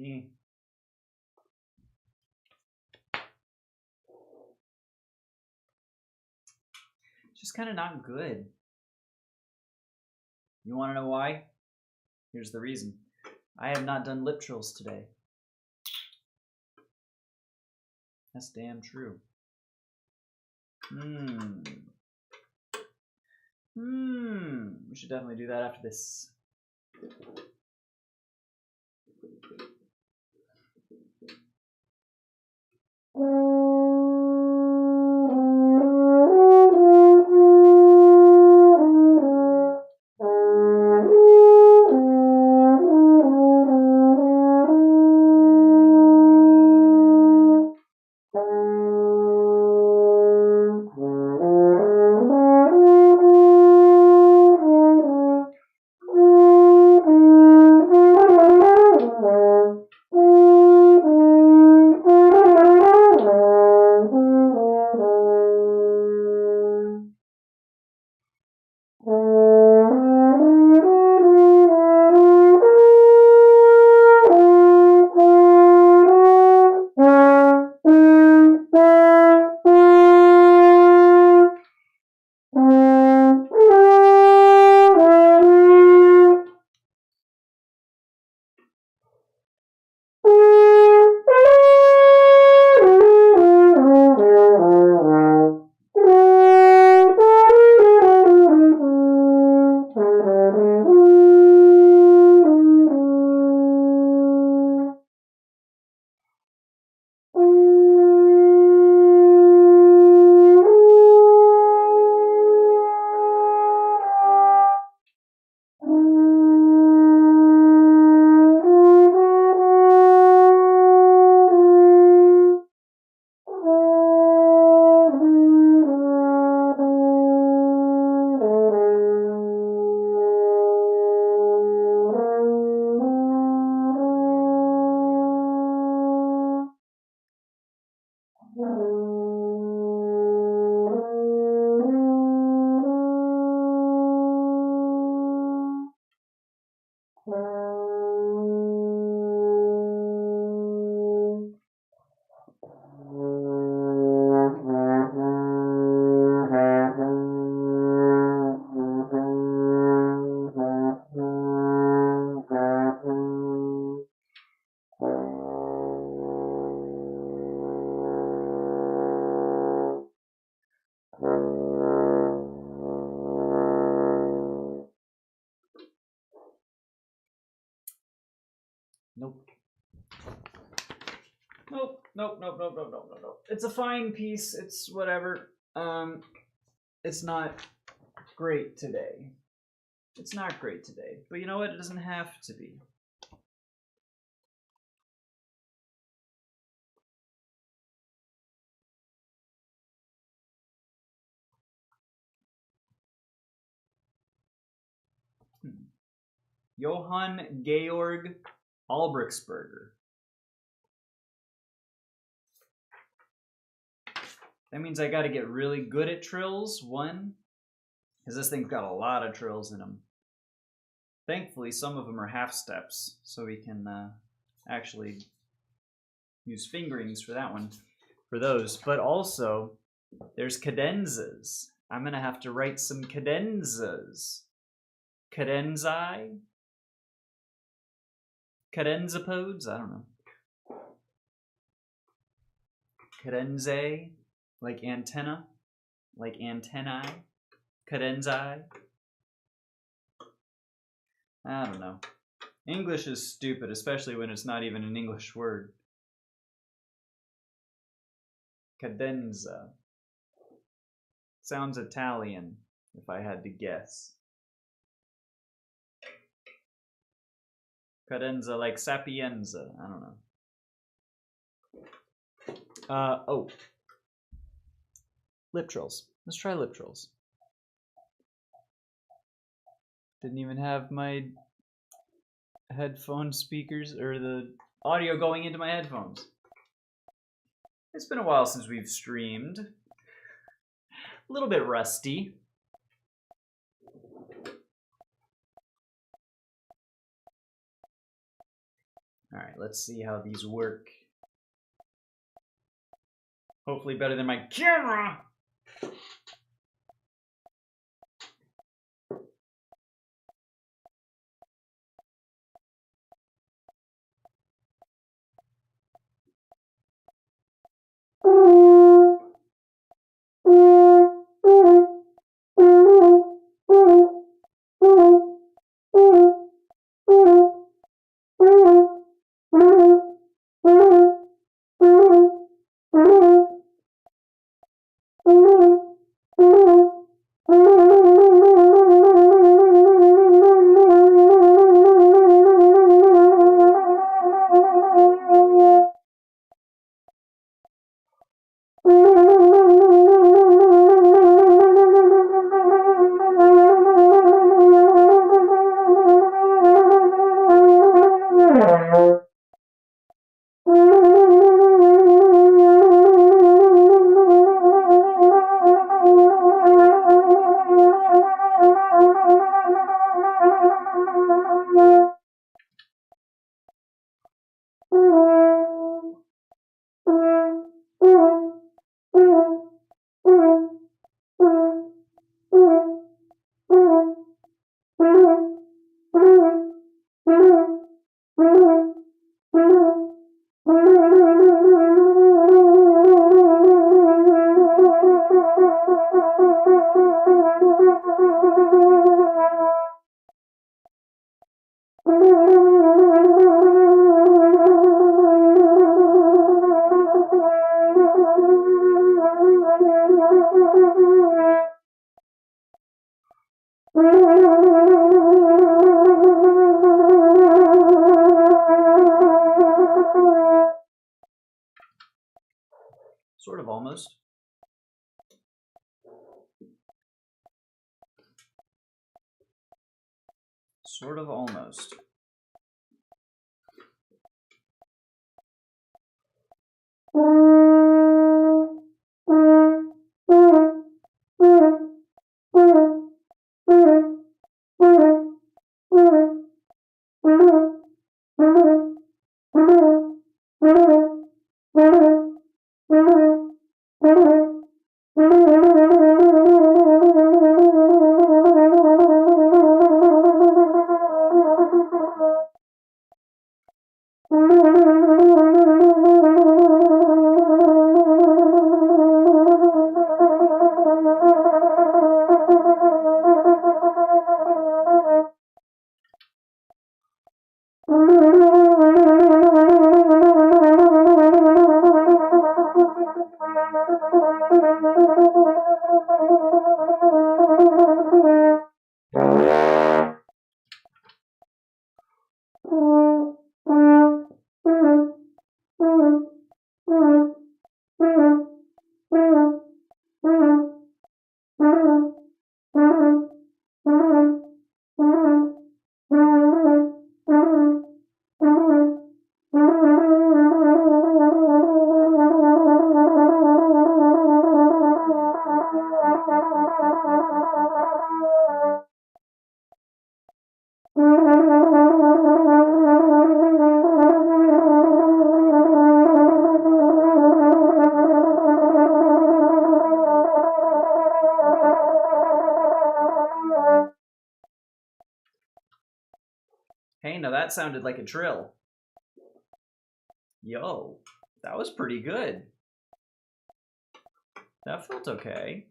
Yeah. It's just kind of not good. You want to know why? Here's the reason. I have not done lip trills today. That's damn true. We should definitely do that after this. Nope. Nope. It's a fine piece. It's whatever. It's not great today. It's not great today. But you know what? It doesn't have to be. Johann Georg Albrechtsberger. That means I got to get really good at trills, one, because this thing's got a lot of trills in them. Thankfully, some of them are half steps, so we can actually use fingerings for that one, for those. But also, there's cadenzas. I'm going to have to write some cadenzas. Cadenzae? Cadenzapodes? I don't know. Cadenzae? Like antenna? Like antennae? Cadenzae? I don't know. English is stupid, especially when it's not even an English word. Cadenza. Sounds Italian, if I had to guess. Cadenza, like sapienza. I don't know. Oh. Lip trills. Let's try lip trills. Didn't even have my headphone speakers or the audio going into my headphones. It's been a while since we've streamed. A little bit rusty. All right, let's see how these work. Hopefully better than my camera. Sort of almost. Sort of almost. Hey, now that sounded like a trill. Yo, that was pretty good. That felt okay.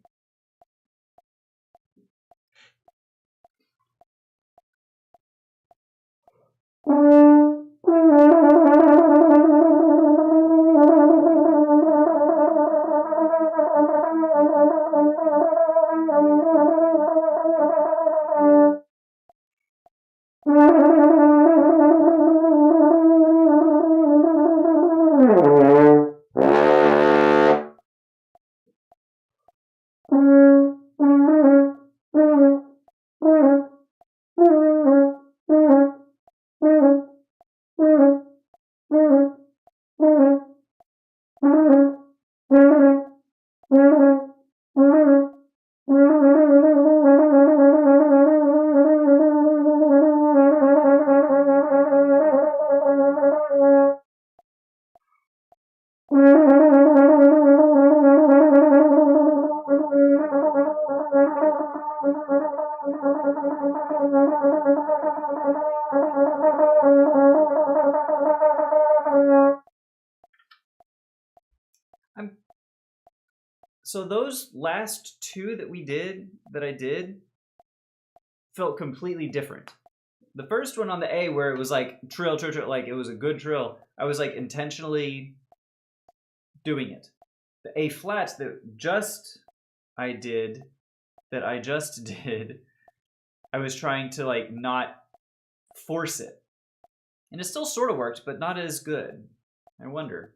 So those last two that I did, felt completely different. The first one on the A, where it was like trill, trill, trill, like it was a good trill, I was like intentionally doing it. The A flat I just did, I was trying to like not force it. And it still sort of worked, but not as good. I wonder.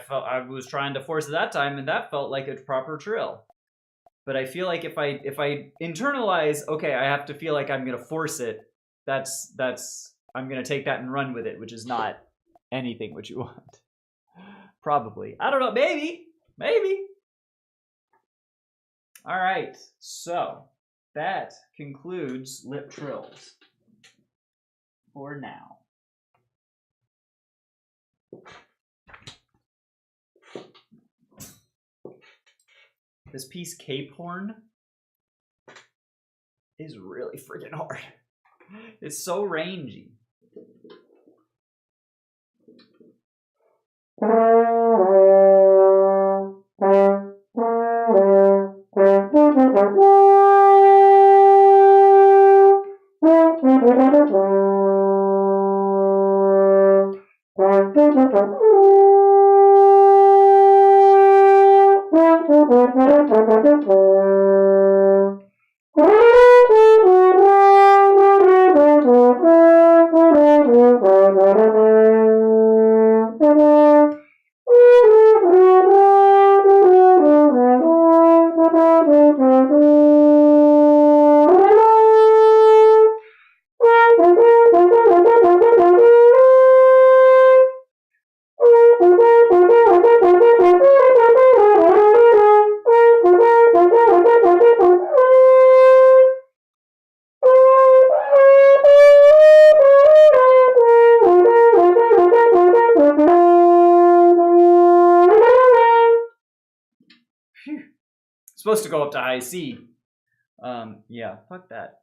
I was trying to force it that time, and that felt like a proper trill. But I feel like if I internalize, okay, I have to feel like I'm gonna force it. That's I'm gonna take that and run with it, which is not anything what you want. Probably. I don't know. Maybe. All right. So that concludes lip trills for now. This piece, Cape Horn, is really freaking hard. It's so rangy. Supposed to go up to high C. Yeah, fuck that.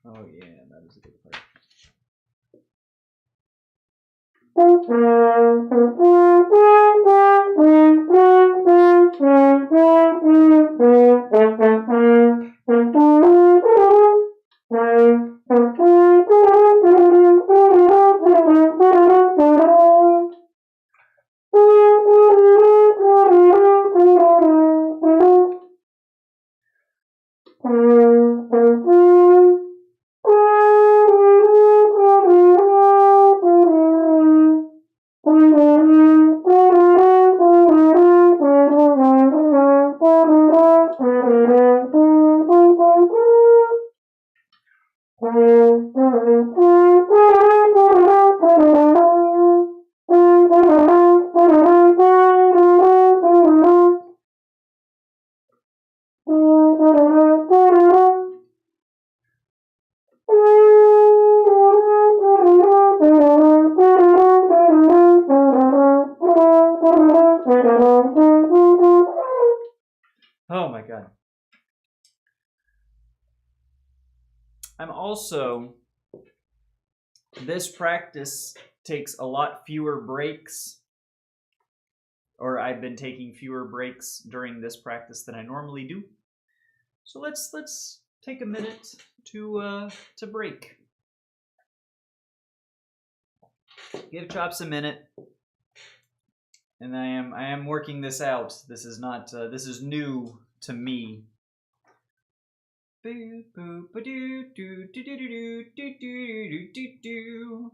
Oh yeah, that is a good part. Oh my god. I'm also, this practice takes a lot fewer breaks, or I've been taking fewer breaks during this practice than I normally do. So let's take a minute to break. Give chops a minute, and I am working this out. This is not this is new to me. Boo boo ba doo doo doo doo doo doo doo doo doo.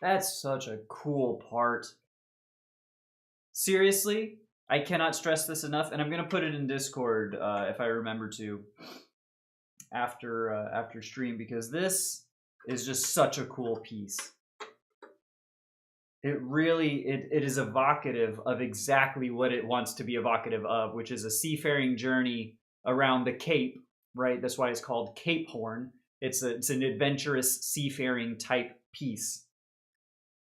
That's such a cool part. Seriously, I cannot stress this enough, and I'm gonna put it in Discord if I remember to after stream, because this is just such a cool piece. It really it is evocative of exactly what it wants to be evocative of, which is a seafaring journey around the Cape, right? That's why it's called Cape Horn. It's an adventurous seafaring type piece.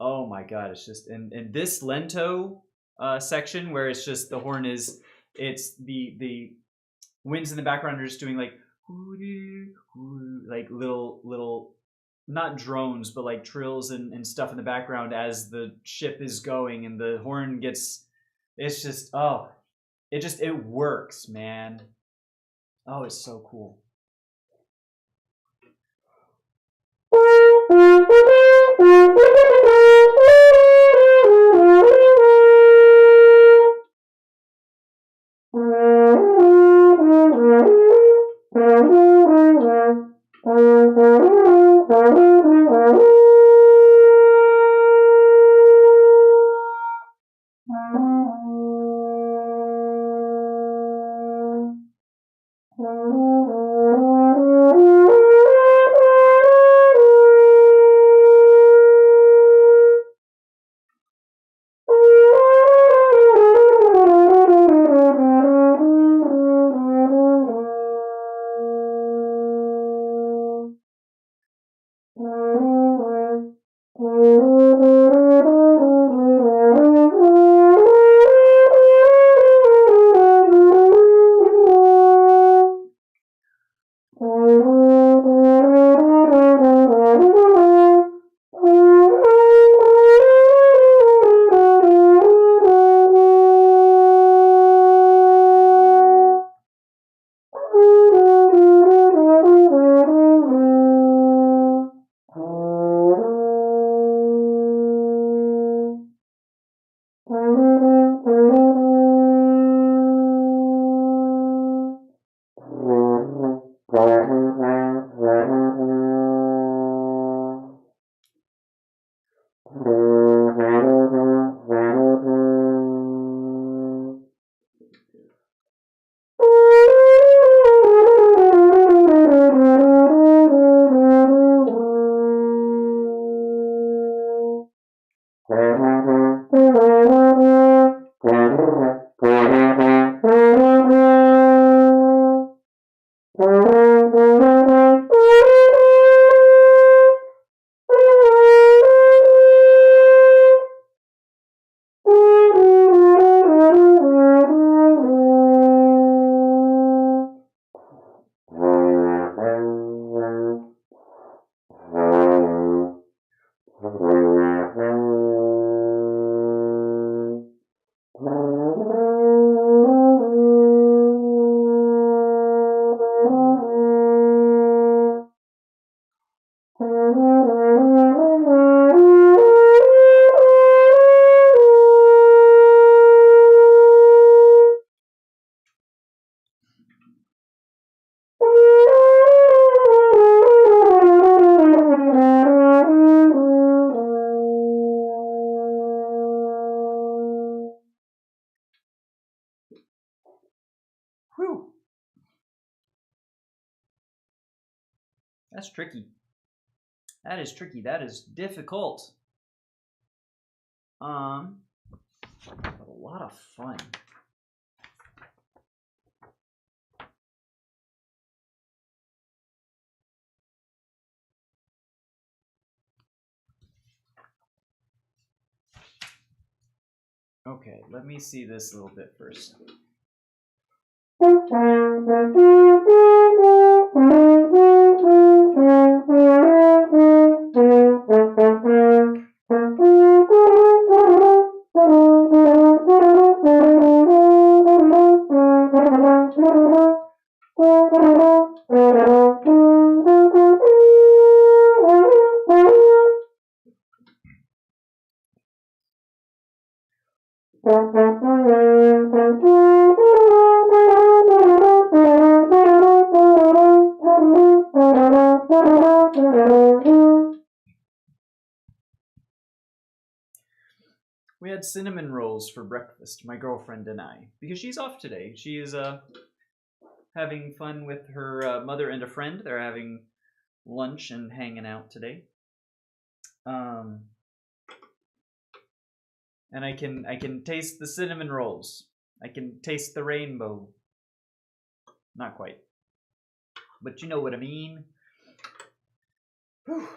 Oh my god, it's just and this lento section where it's just the horn is it's the winds in the background are just doing like little not drones but like trills and stuff in the background as the ship is going and the horn gets it's just it works, man. Oh, it's so cool. Whew. That's tricky. That is tricky. That is difficult. But a lot of fun. Okay, let me see this a little bit first. We had cinnamon rolls for breakfast, my girlfriend and I, because she's off today. She is having fun with her mother and a friend. They're having lunch and hanging out today. And I can taste the cinnamon rolls. I can taste the rainbow. Not quite, but you know what I mean. Whew.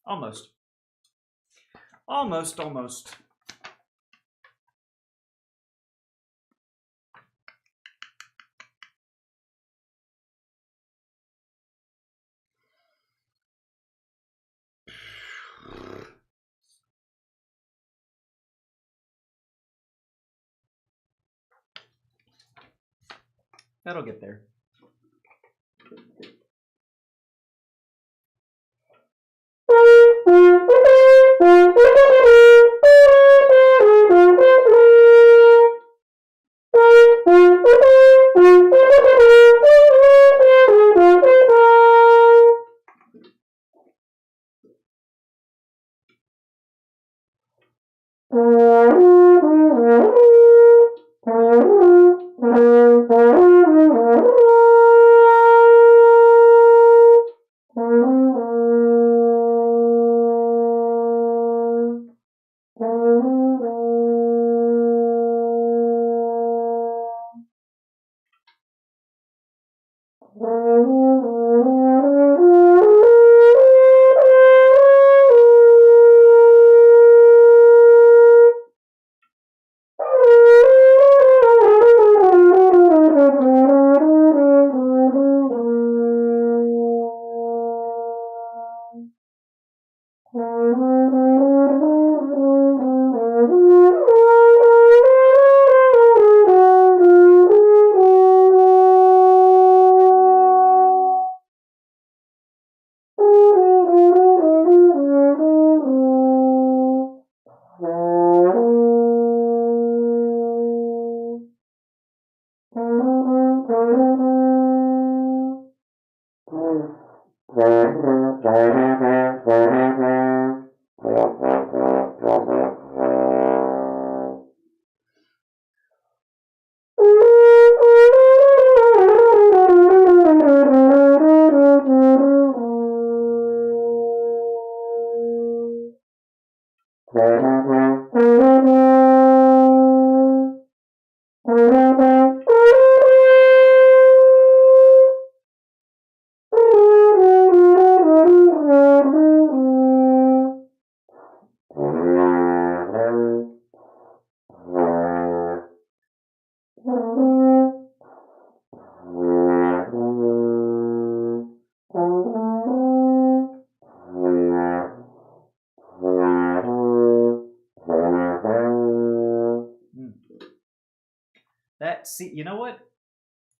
Almost. Almost, almost. That'll get there. See, you know what?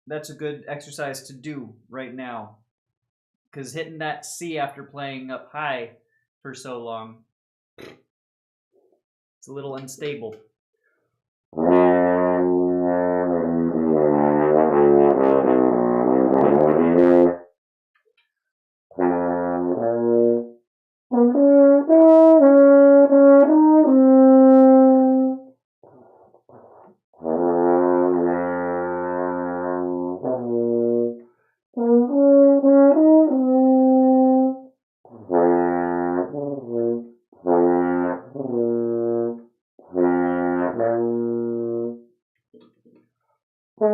That's a good exercise to do right now. Because hitting that C after playing up high for so long, it's a little unstable. I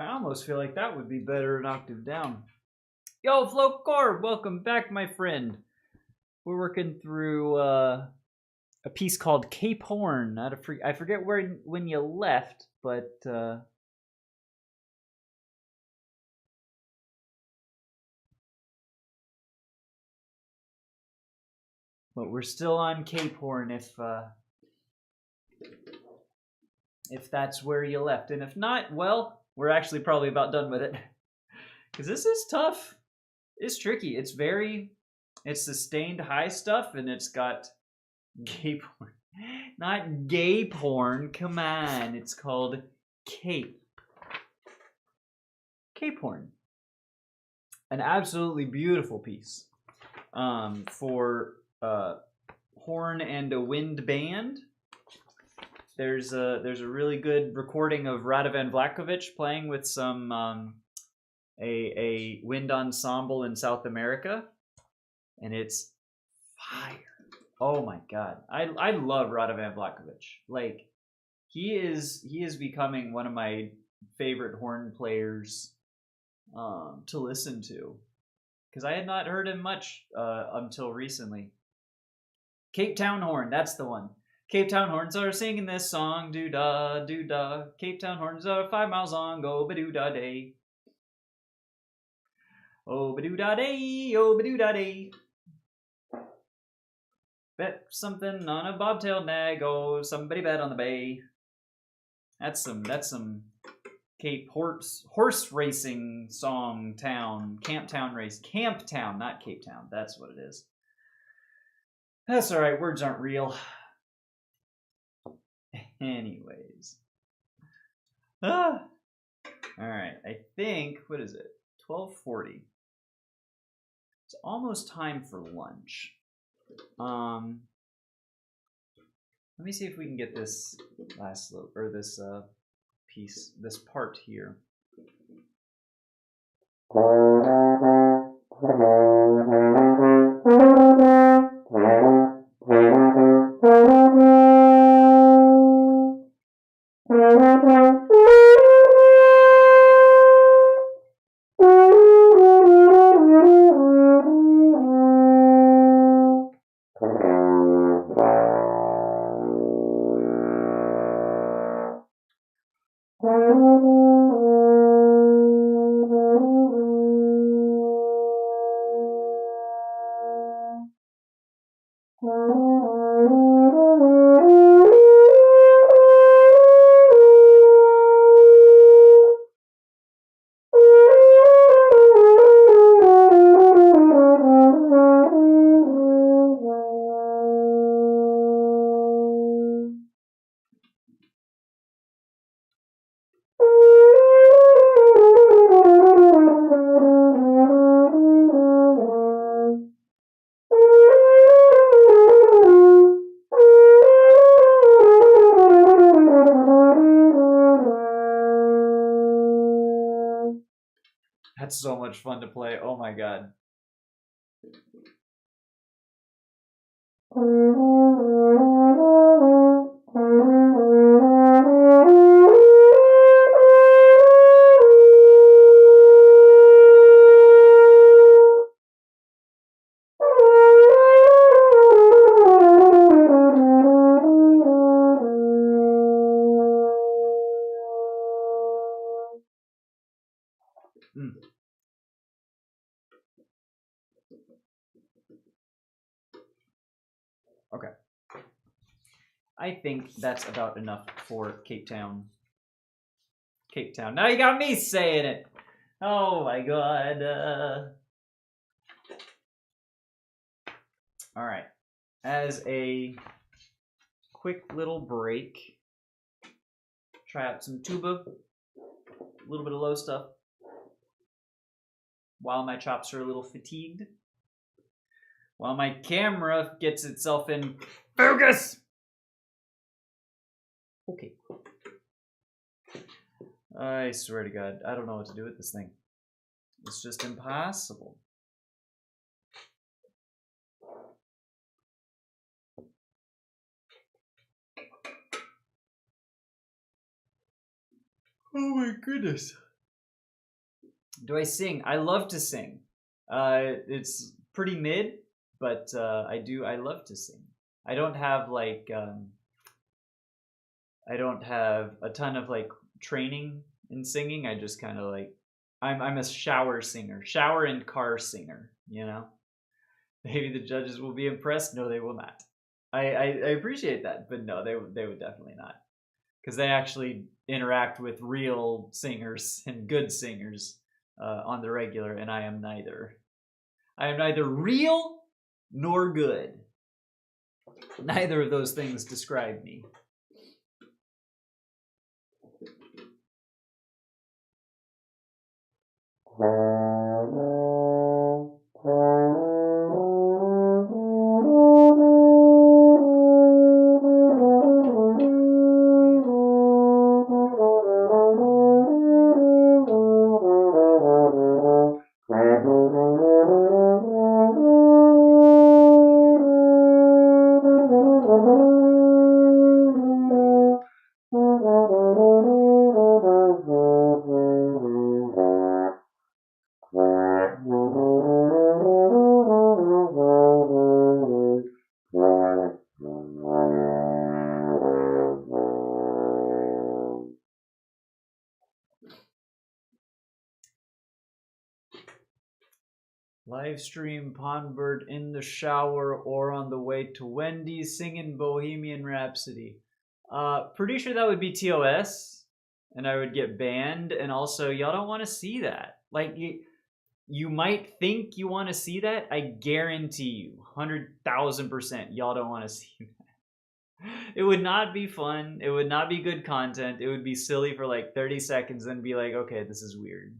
almost feel like that would be better an octave down. Yo, Flowcore, welcome back, my friend. We're working through a piece called Cape Horn. I forget when you left, but we're still on Cape Horn if that's where you left, and if not, well, we're actually probably about done with it because this is tough. It's tricky. It's sustained high stuff, and it's got gay porn. Not gay porn. Come on. It's called Cape Horn. An absolutely beautiful piece for horn and a wind band. There's a really good recording of Radovan Vlahovic playing with some a wind ensemble in South America, and it's fire. Oh my god, I love Radovan Vlahovic. Like he is becoming one of my favorite horn players to listen to, because I had not heard him much until recently. Cape Town Horn, that's the one. Cape Town horns are singing this song, doo-da, doo-da. Cape Town horns are 5 miles long, go ba-doo-da-day. Oh ba-doo-da-day, oh ba-doo-da-day. Bet something on a bobtailed nag, oh somebody bet on the bay. That's some Cape horse racing song town, Camp Town race. Camp Town, not Cape Town, that's what it is. That's alright, words aren't real. Anyways. All right, I think, what is it? 12:40. It's almost time for lunch. Let me see if we can get this last or this piece, this part here. That's so much fun to play. Oh my god. Okay. I think that's about enough for Cape Town. Cape Town. Now you got me saying it. Oh my god. All right. As a quick little break, try out some tuba, a little bit of low stuff, while my chops are a little fatigued, while my camera gets itself in focus. Okay. I swear to God, I don't know what to do with this thing. It's just impossible. Oh my goodness. Do I sing? I love to sing. It's pretty mid, but I love to sing. I don't have like I don't have a ton of like training in singing. I just kind of like I'm a shower singer, shower and car singer, you know? Maybe the judges will be impressed. No, they will not. I appreciate that, but no, they would definitely not. Because they actually interact with real singers and good singers on the regular, and I am neither. I am neither real nor good. Neither of those things describe me. Live stream Pondbird in the shower or on the way to Wendy's singing Bohemian Rhapsody. Pretty sure that would be TOS, and I would get banned. And also, y'all don't want to see that. Like you might think you want to see that. I guarantee you, 100,000%, y'all don't want to see that. It would not be fun. It would not be good content. It would be silly for like 30 seconds, then be like, okay, this is weird.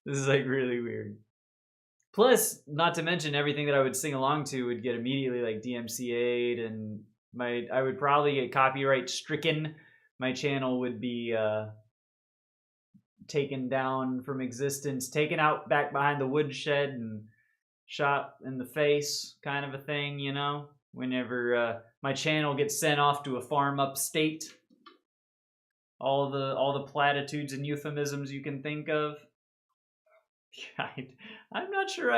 This is like really weird. Plus, not to mention everything that I would sing along to would get immediately like DMCA'd, and I would probably get copyright stricken. My channel would be taken down from existence, taken out back behind the woodshed and shot in the face, kind of a thing, you know? Whenever my channel gets sent off to a farm upstate, all the platitudes and euphemisms you can think of. I'm not sure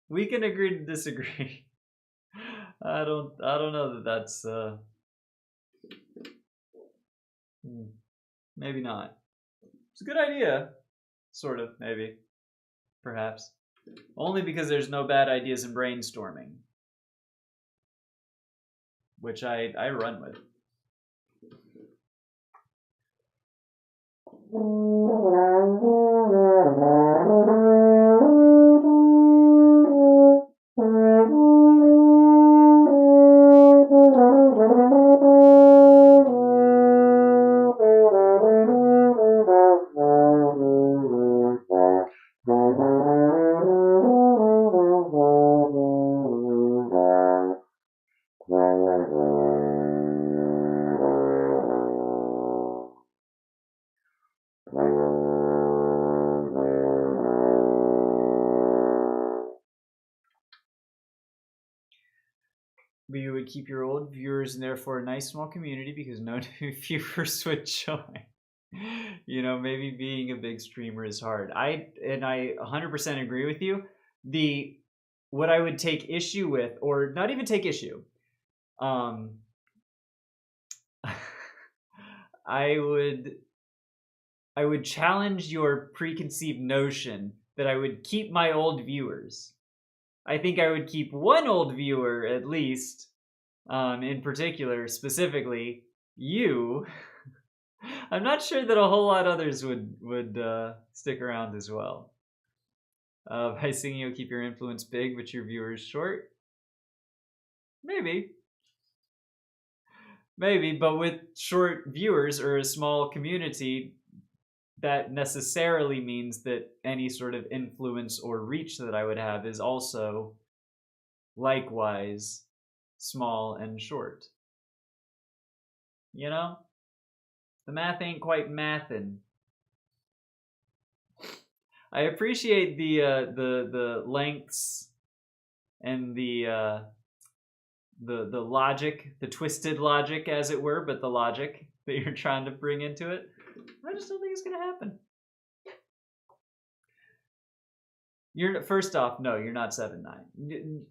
we can agree to disagree. I don't know that that's maybe not. It's a good idea. Sort of, maybe. Perhaps. Only because there's no bad ideas in brainstorming. Which I run with. But you would keep your old viewers and therefore a nice small community because no new viewers would join. You know, maybe being a big streamer is hard. I 100% agree with you. What I would take issue with, or not even take issue, I would challenge your preconceived notion that I would keep my old viewers. I think I would keep one old viewer at least, in particular, specifically you. I'm not sure that a whole lot others would stick around as well. By singing, you'll keep your influence big, but your viewers short. Maybe, but with short viewers or a small community, that necessarily means that any sort of influence or reach that I would have is also likewise small and short. You know? The math ain't quite mathin'. I appreciate the lengths and the logic, the twisted logic, as it were, but the logic that you're trying to bring into it. I just don't think it's gonna happen. First off, no, you're not 7'9".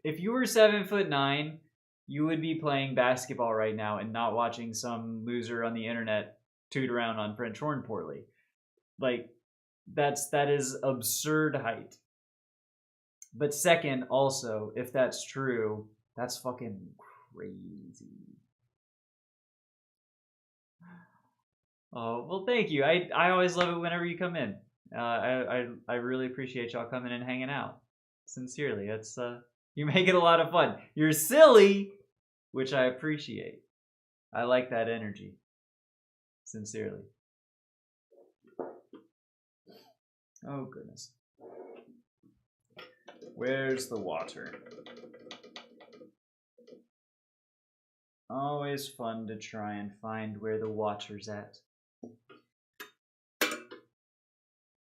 If you were 7'9", you would be playing basketball right now and not watching some loser on the internet toot around on French horn poorly. Like, that is absurd height. But second, also, if that's true, that's fucking crazy. Oh, well, thank you. I always love it whenever you come in. I really appreciate y'all coming and hanging out. Sincerely, it's you make it a lot of fun. You're silly, which I appreciate. I like that energy. Sincerely. Oh goodness. Where's the water? Always fun to try and find where the water's at.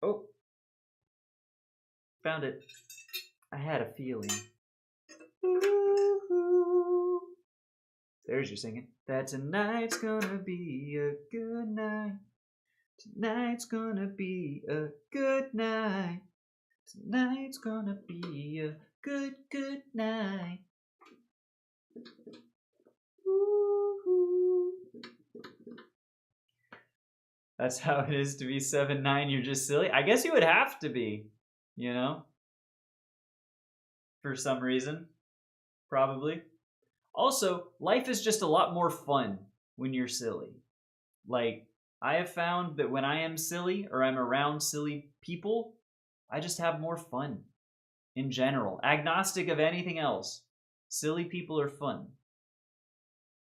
Oh. Found it. I had a feeling. Ooh. There's your singing. That tonight's gonna be a good night. Tonight's gonna be a good night. Tonight's gonna be a good night. Ooh. That's how it is to be 7'9". You're just silly. I guess you would have to be, you know? For some reason. Probably. Also, life is just a lot more fun when you're silly. Like, I have found that when I am silly or I'm around silly people, I just have more fun in general. Agnostic of anything else. Silly people are fun.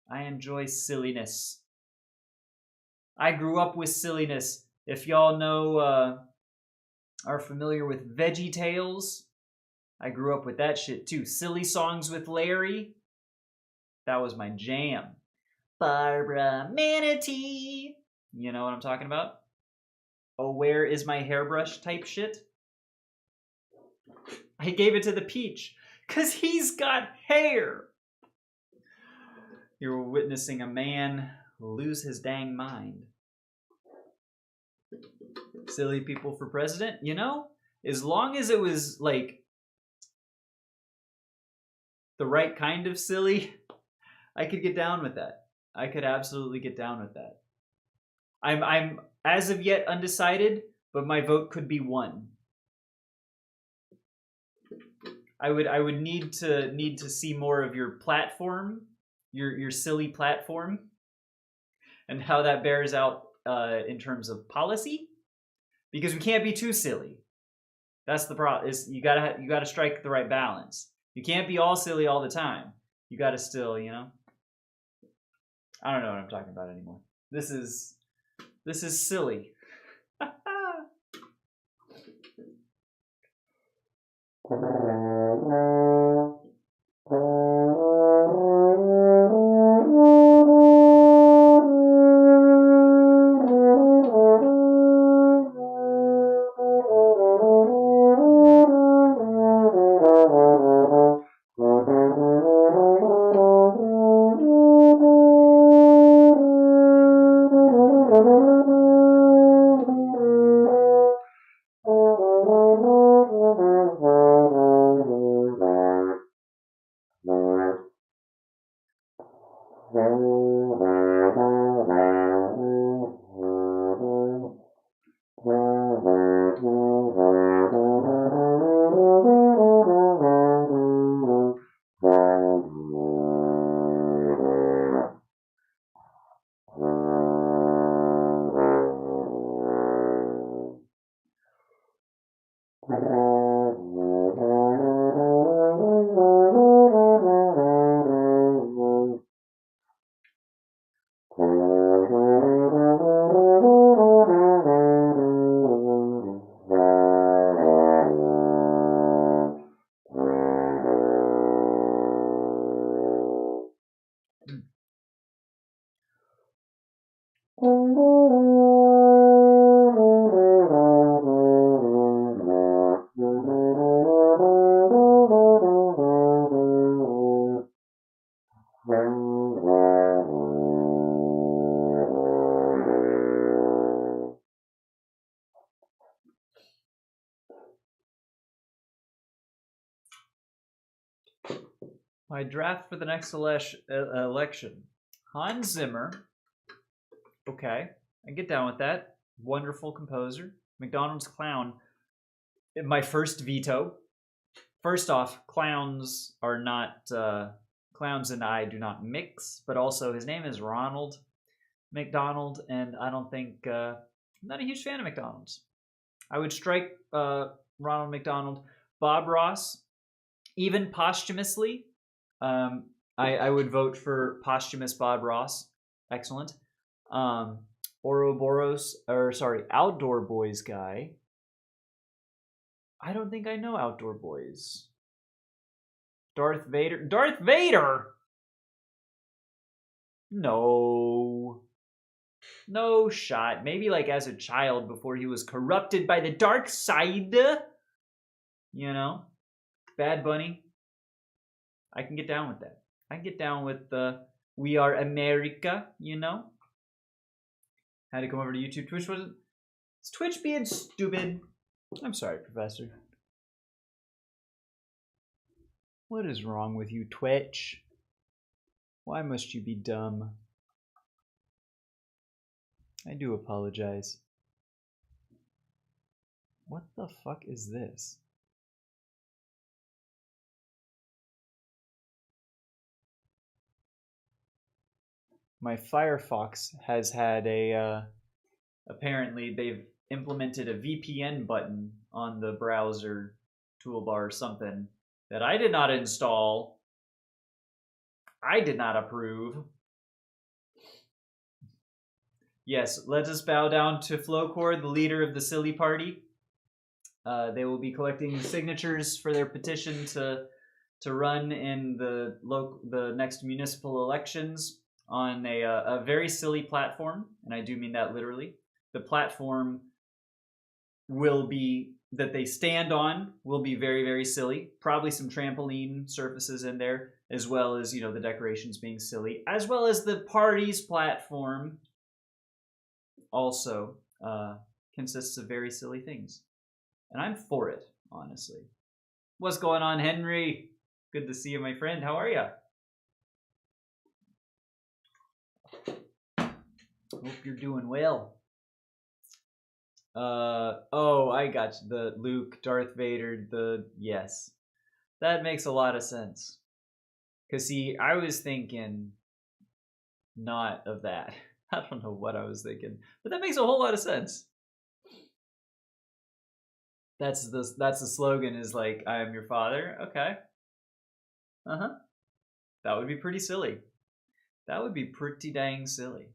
I enjoy silliness. I grew up with silliness. If y'all know, are familiar with Veggie Tales, I grew up with that shit too. Silly Songs with Larry, that was my jam. Barbara Manatee, you know what I'm talking about? Oh, where is my hairbrush type shit? I gave it to the Peach, because he's got hair. You're witnessing a man lose his dang mind. Silly people for president, you know? As long as it was, like, the right kind of silly, I could get down with that. I could absolutely get down with that. I'm as of yet undecided, but my vote could be 1. I would need to see more of your platform, your silly platform, and how that bears out in terms of policy, because we can't be too silly. That's the problem. Is you gotta strike the right balance. You can't be all silly all the time. You gotta still, you know. I don't know what I'm talking about anymore. This is silly. My draft for the next election. Hans Zimmer. Okay, I get down with that. Wonderful composer. McDonald's Clown. My first veto. First off, clowns are not clowns and I do not mix. But also, his name is Ronald McDonald, and I don't think I'm not a huge fan of McDonald's. I would strike Ronald McDonald. Bob Ross, even posthumously. I would vote for posthumous Bob Ross. Excellent. Ouroboros, or sorry, Outdoor Boys guy. I don't think I know Outdoor Boys. Darth Vader. Darth Vader! No. No shot. Maybe like as a child before he was corrupted by the dark side. You know? Bad Bunny. I can get down with that. I can get down with the We Are America, you know? Had to come over to YouTube. Twitch wasn't. Is Twitch being stupid? I'm sorry, Professor. What is wrong with you, Twitch? Why must you be dumb? I do apologize. What the fuck is this? My Firefox has had a, apparently they've implemented a VPN button on the browser toolbar or something that I did not install. I did not approve. Yes, let us bow down to Flowcore, the leader of the silly party. They will be collecting signatures for their petition to run in the next municipal elections on a very silly platform, and I do mean that literally. The platform will be that they stand on will be very, very silly. Probably some trampoline surfaces in there, as well as, you know, the decorations being silly, as well as the party's platform also consists of very silly things. And I'm for it, honestly. What's going on, Henry? Good to see you, my friend. How are you? Hope you're doing well. Oh, I got you. The Luke, Darth Vader, yes. That makes a lot of sense. Because, see, I was thinking not of that. I don't know what I was thinking. But that makes a whole lot of sense. That's the slogan is like, I am your father. Okay. Uh-huh. That would be pretty silly. That would be pretty dang silly.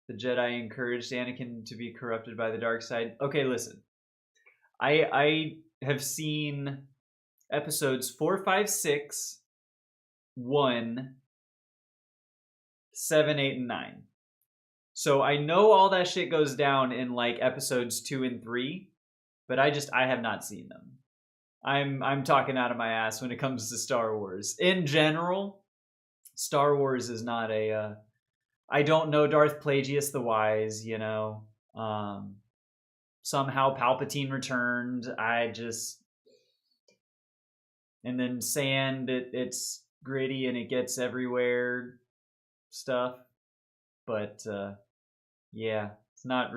The Jedi encouraged Anakin to be corrupted by the dark side. Okay, listen. I have seen episodes 4, 5, 6, 1, 7, 8, and 9. So I know all that shit goes down in like episodes 2 and 3, but I have not seen them. I'm talking out of my ass when it comes to Star Wars. In general, Star Wars is not a I don't know Darth Plagueis the Wise, you know. Somehow Palpatine returned. And then Sand, it's gritty and it gets everywhere stuff. But yeah, it's not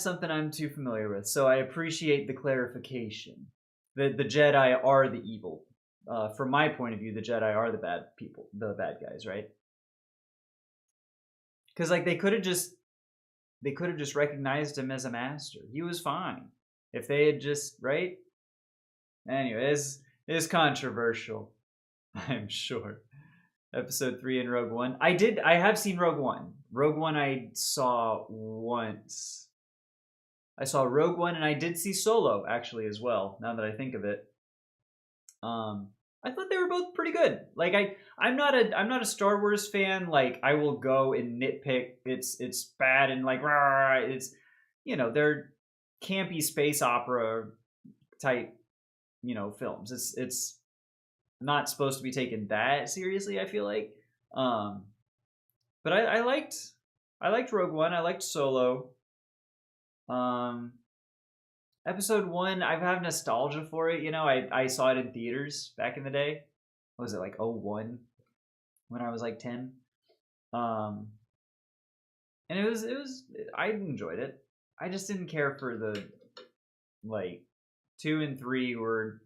something I'm too familiar with. So I appreciate the clarification. The Jedi are the evil. From my point of view, the Jedi are the bad people, the bad guys, right? Because like they could have just recognized him as a master. He was fine if they had just right. Anyway, it's controversial, I'm sure. Episode 3 in Rogue One. I have seen Rogue One. Rogue One I saw once. I saw Rogue One and I did see Solo actually as well. Now that I think of it, I thought they were both pretty good. Like I'm not a Star Wars fan. Like I will go and nitpick. It's bad and like rah, it's they're campy space opera type films. It's not supposed to be taken that seriously. I feel like, but I liked Rogue One. I liked Solo. Episode 1, I have nostalgia for it. I saw it in theaters back in the day. What was it, like 01 when I was like 10? And I enjoyed it. I just didn't care for the like 2 and 3 were.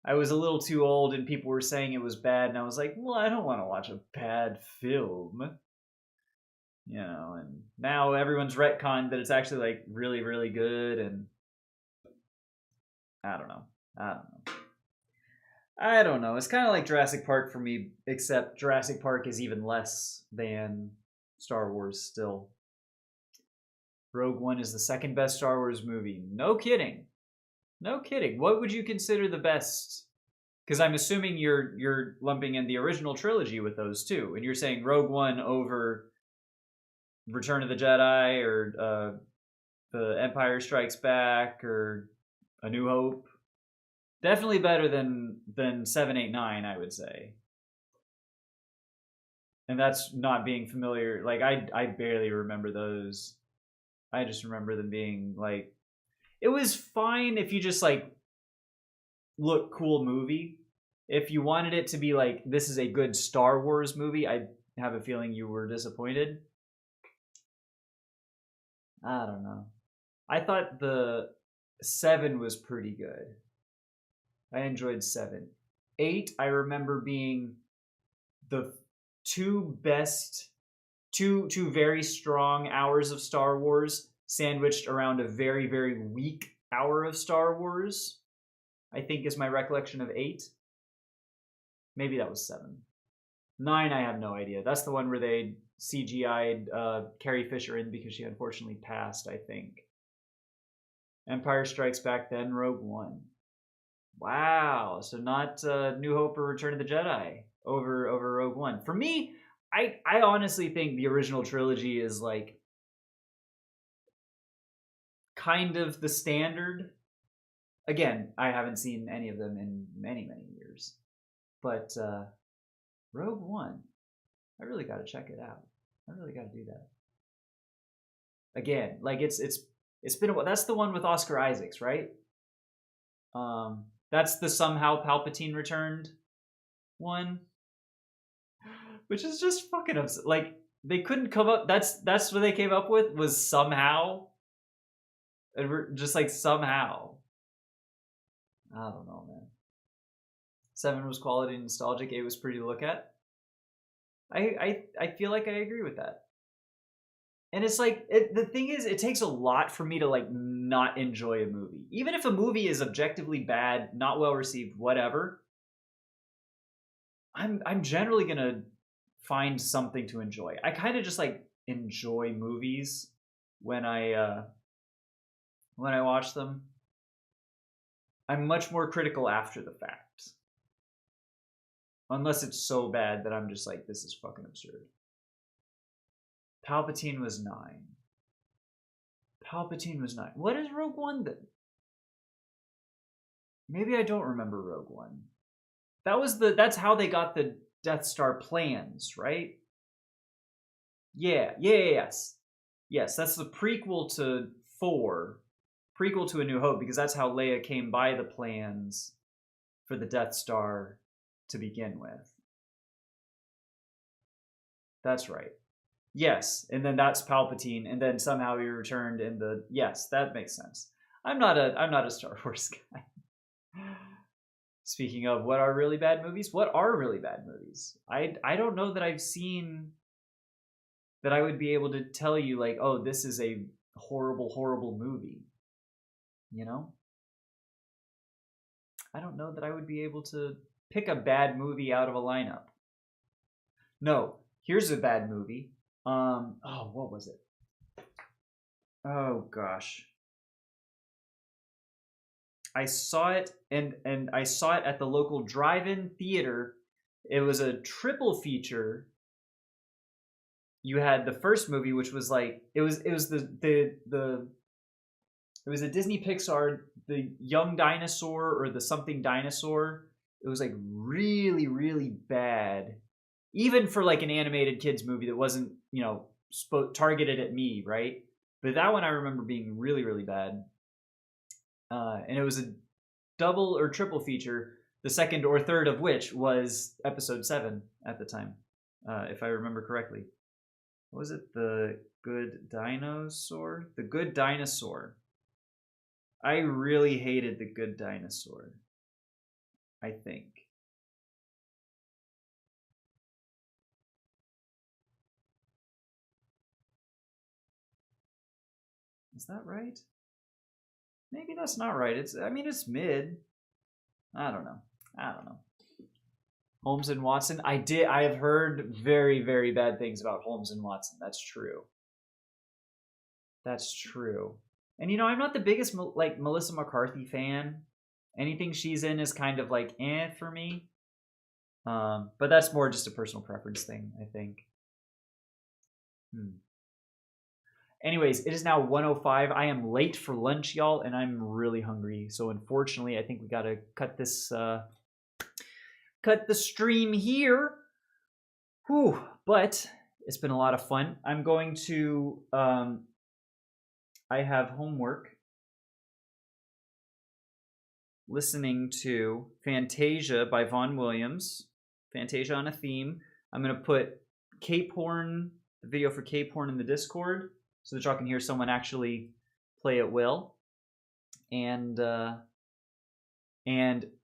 I was a little too old and people were saying it was bad, and I was like, well, I don't want to watch a bad film. And now everyone's retconned that it's actually like really, really good, and I don't know. I don't know. It's kind of like Jurassic Park for me, except Jurassic Park is even less than Star Wars still. Rogue One is the second best Star Wars movie. No kidding. No kidding. What would you consider the best? Because I'm assuming you're lumping in the original trilogy with those two, and you're saying Rogue One over Return of the Jedi or The Empire Strikes Back or A New Hope. Definitely better than 7, 8, 9, I would say. And that's not being familiar. Like I barely remember those. I just remember them being like, it was fine if you just like look cool movie. If you wanted it to be like, this is a good Star Wars movie, I have a feeling you were disappointed. I don't know. I thought the 7 was pretty good. I enjoyed 7. 8, I remember being the two very strong hours of Star Wars sandwiched around a very, very weak hour of Star Wars, I think is my recollection of 8. Maybe that was 7. 9, I have no idea. That's the one where they CGI'd Carrie Fisher in because she unfortunately passed, I think. Empire Strikes Back, then Rogue One. Wow. So not New Hope or Return of the Jedi over Rogue One. For me, I honestly think the original trilogy is like kind of the standard. Again, I haven't seen any of them in many, many years. But Rogue One, I really got to check it out. I really got to do that. Again, like it's been a while. That's the one with Oscar Isaacs, right? That's the somehow Palpatine returned one, which is just fucking upset. Like they couldn't come up. That's what they came up with was somehow, and just like somehow. I don't know, man. 7 was quality and nostalgic. 8 was pretty to look at. I feel like I agree with that. And it's like the thing is, it takes a lot for me to like not enjoy a movie, even if a movie is objectively bad, not well received, whatever. I'm generally gonna find something to enjoy. I kind of just like enjoy movies when I watch them. I'm much more critical after the fact, unless it's so bad that I'm just like, this is fucking absurd. Palpatine was 9. Palpatine was 9. What is Rogue One then? Maybe I don't remember Rogue One. That's how they got the Death Star plans, right? Yes. Yes, that's the prequel to 4. Prequel to A New Hope, because that's how Leia came by the plans for the Death Star to begin with. That's right. Yes, and then that's Palpatine, and then somehow he returned in the. Yes, that makes sense. I'm not a Star Wars guy. Speaking of what are really bad movies, what are really bad movies? I don't know that I've seen that I would be able to tell you like, oh, this is a horrible movie. You know? I don't know that I would be able to pick a bad movie out of a lineup. No, here's a bad movie. Oh, what was it? Oh gosh. I saw it and I saw it at the local drive-in theater. It was a triple feature. You had the first movie, which was like it was the it was a Disney Pixar, the Young Dinosaur or the Something Dinosaur. It was like really bad, even for like an animated kids movie that wasn't targeted at me, right? But that one I remember being really bad, and it was a double or triple feature. The second or third of which was Episode 7 at the time, if I remember correctly. What was it? The Good Dinosaur? The Good Dinosaur. I really hated The Good Dinosaur, I think. Is that right? Maybe that's not right. It's mid. I don't know. Holmes and Watson. I have heard very bad things about Holmes and Watson. That's true. And I'm not the biggest like Melissa McCarthy fan. Anything she's in is kind of like for me. But that's more just a personal preference thing, I think. Anyways, it is now 1:05. I am late for lunch, y'all, and I'm really hungry. So unfortunately, I think we gotta cut this cut the stream here. Whew, but it's been a lot of fun. I'm going to I have homework listening to Fantasia by Vaughan Williams. Fantasia on a Theme. I'm gonna put Cape Horn, the video for Cape Horn in the Discord, so that y'all can hear someone actually play it well. And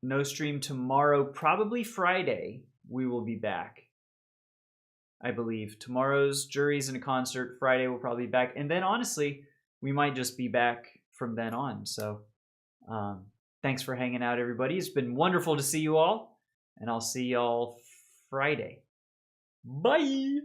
no stream tomorrow, probably Friday, we will be back. I believe. Tomorrow's Juries and a Concert, Friday we'll probably be back. And then honestly, we might just be back from then on. So thanks for hanging out, everybody. It's been wonderful to see you all. And I'll see y'all Friday. Bye!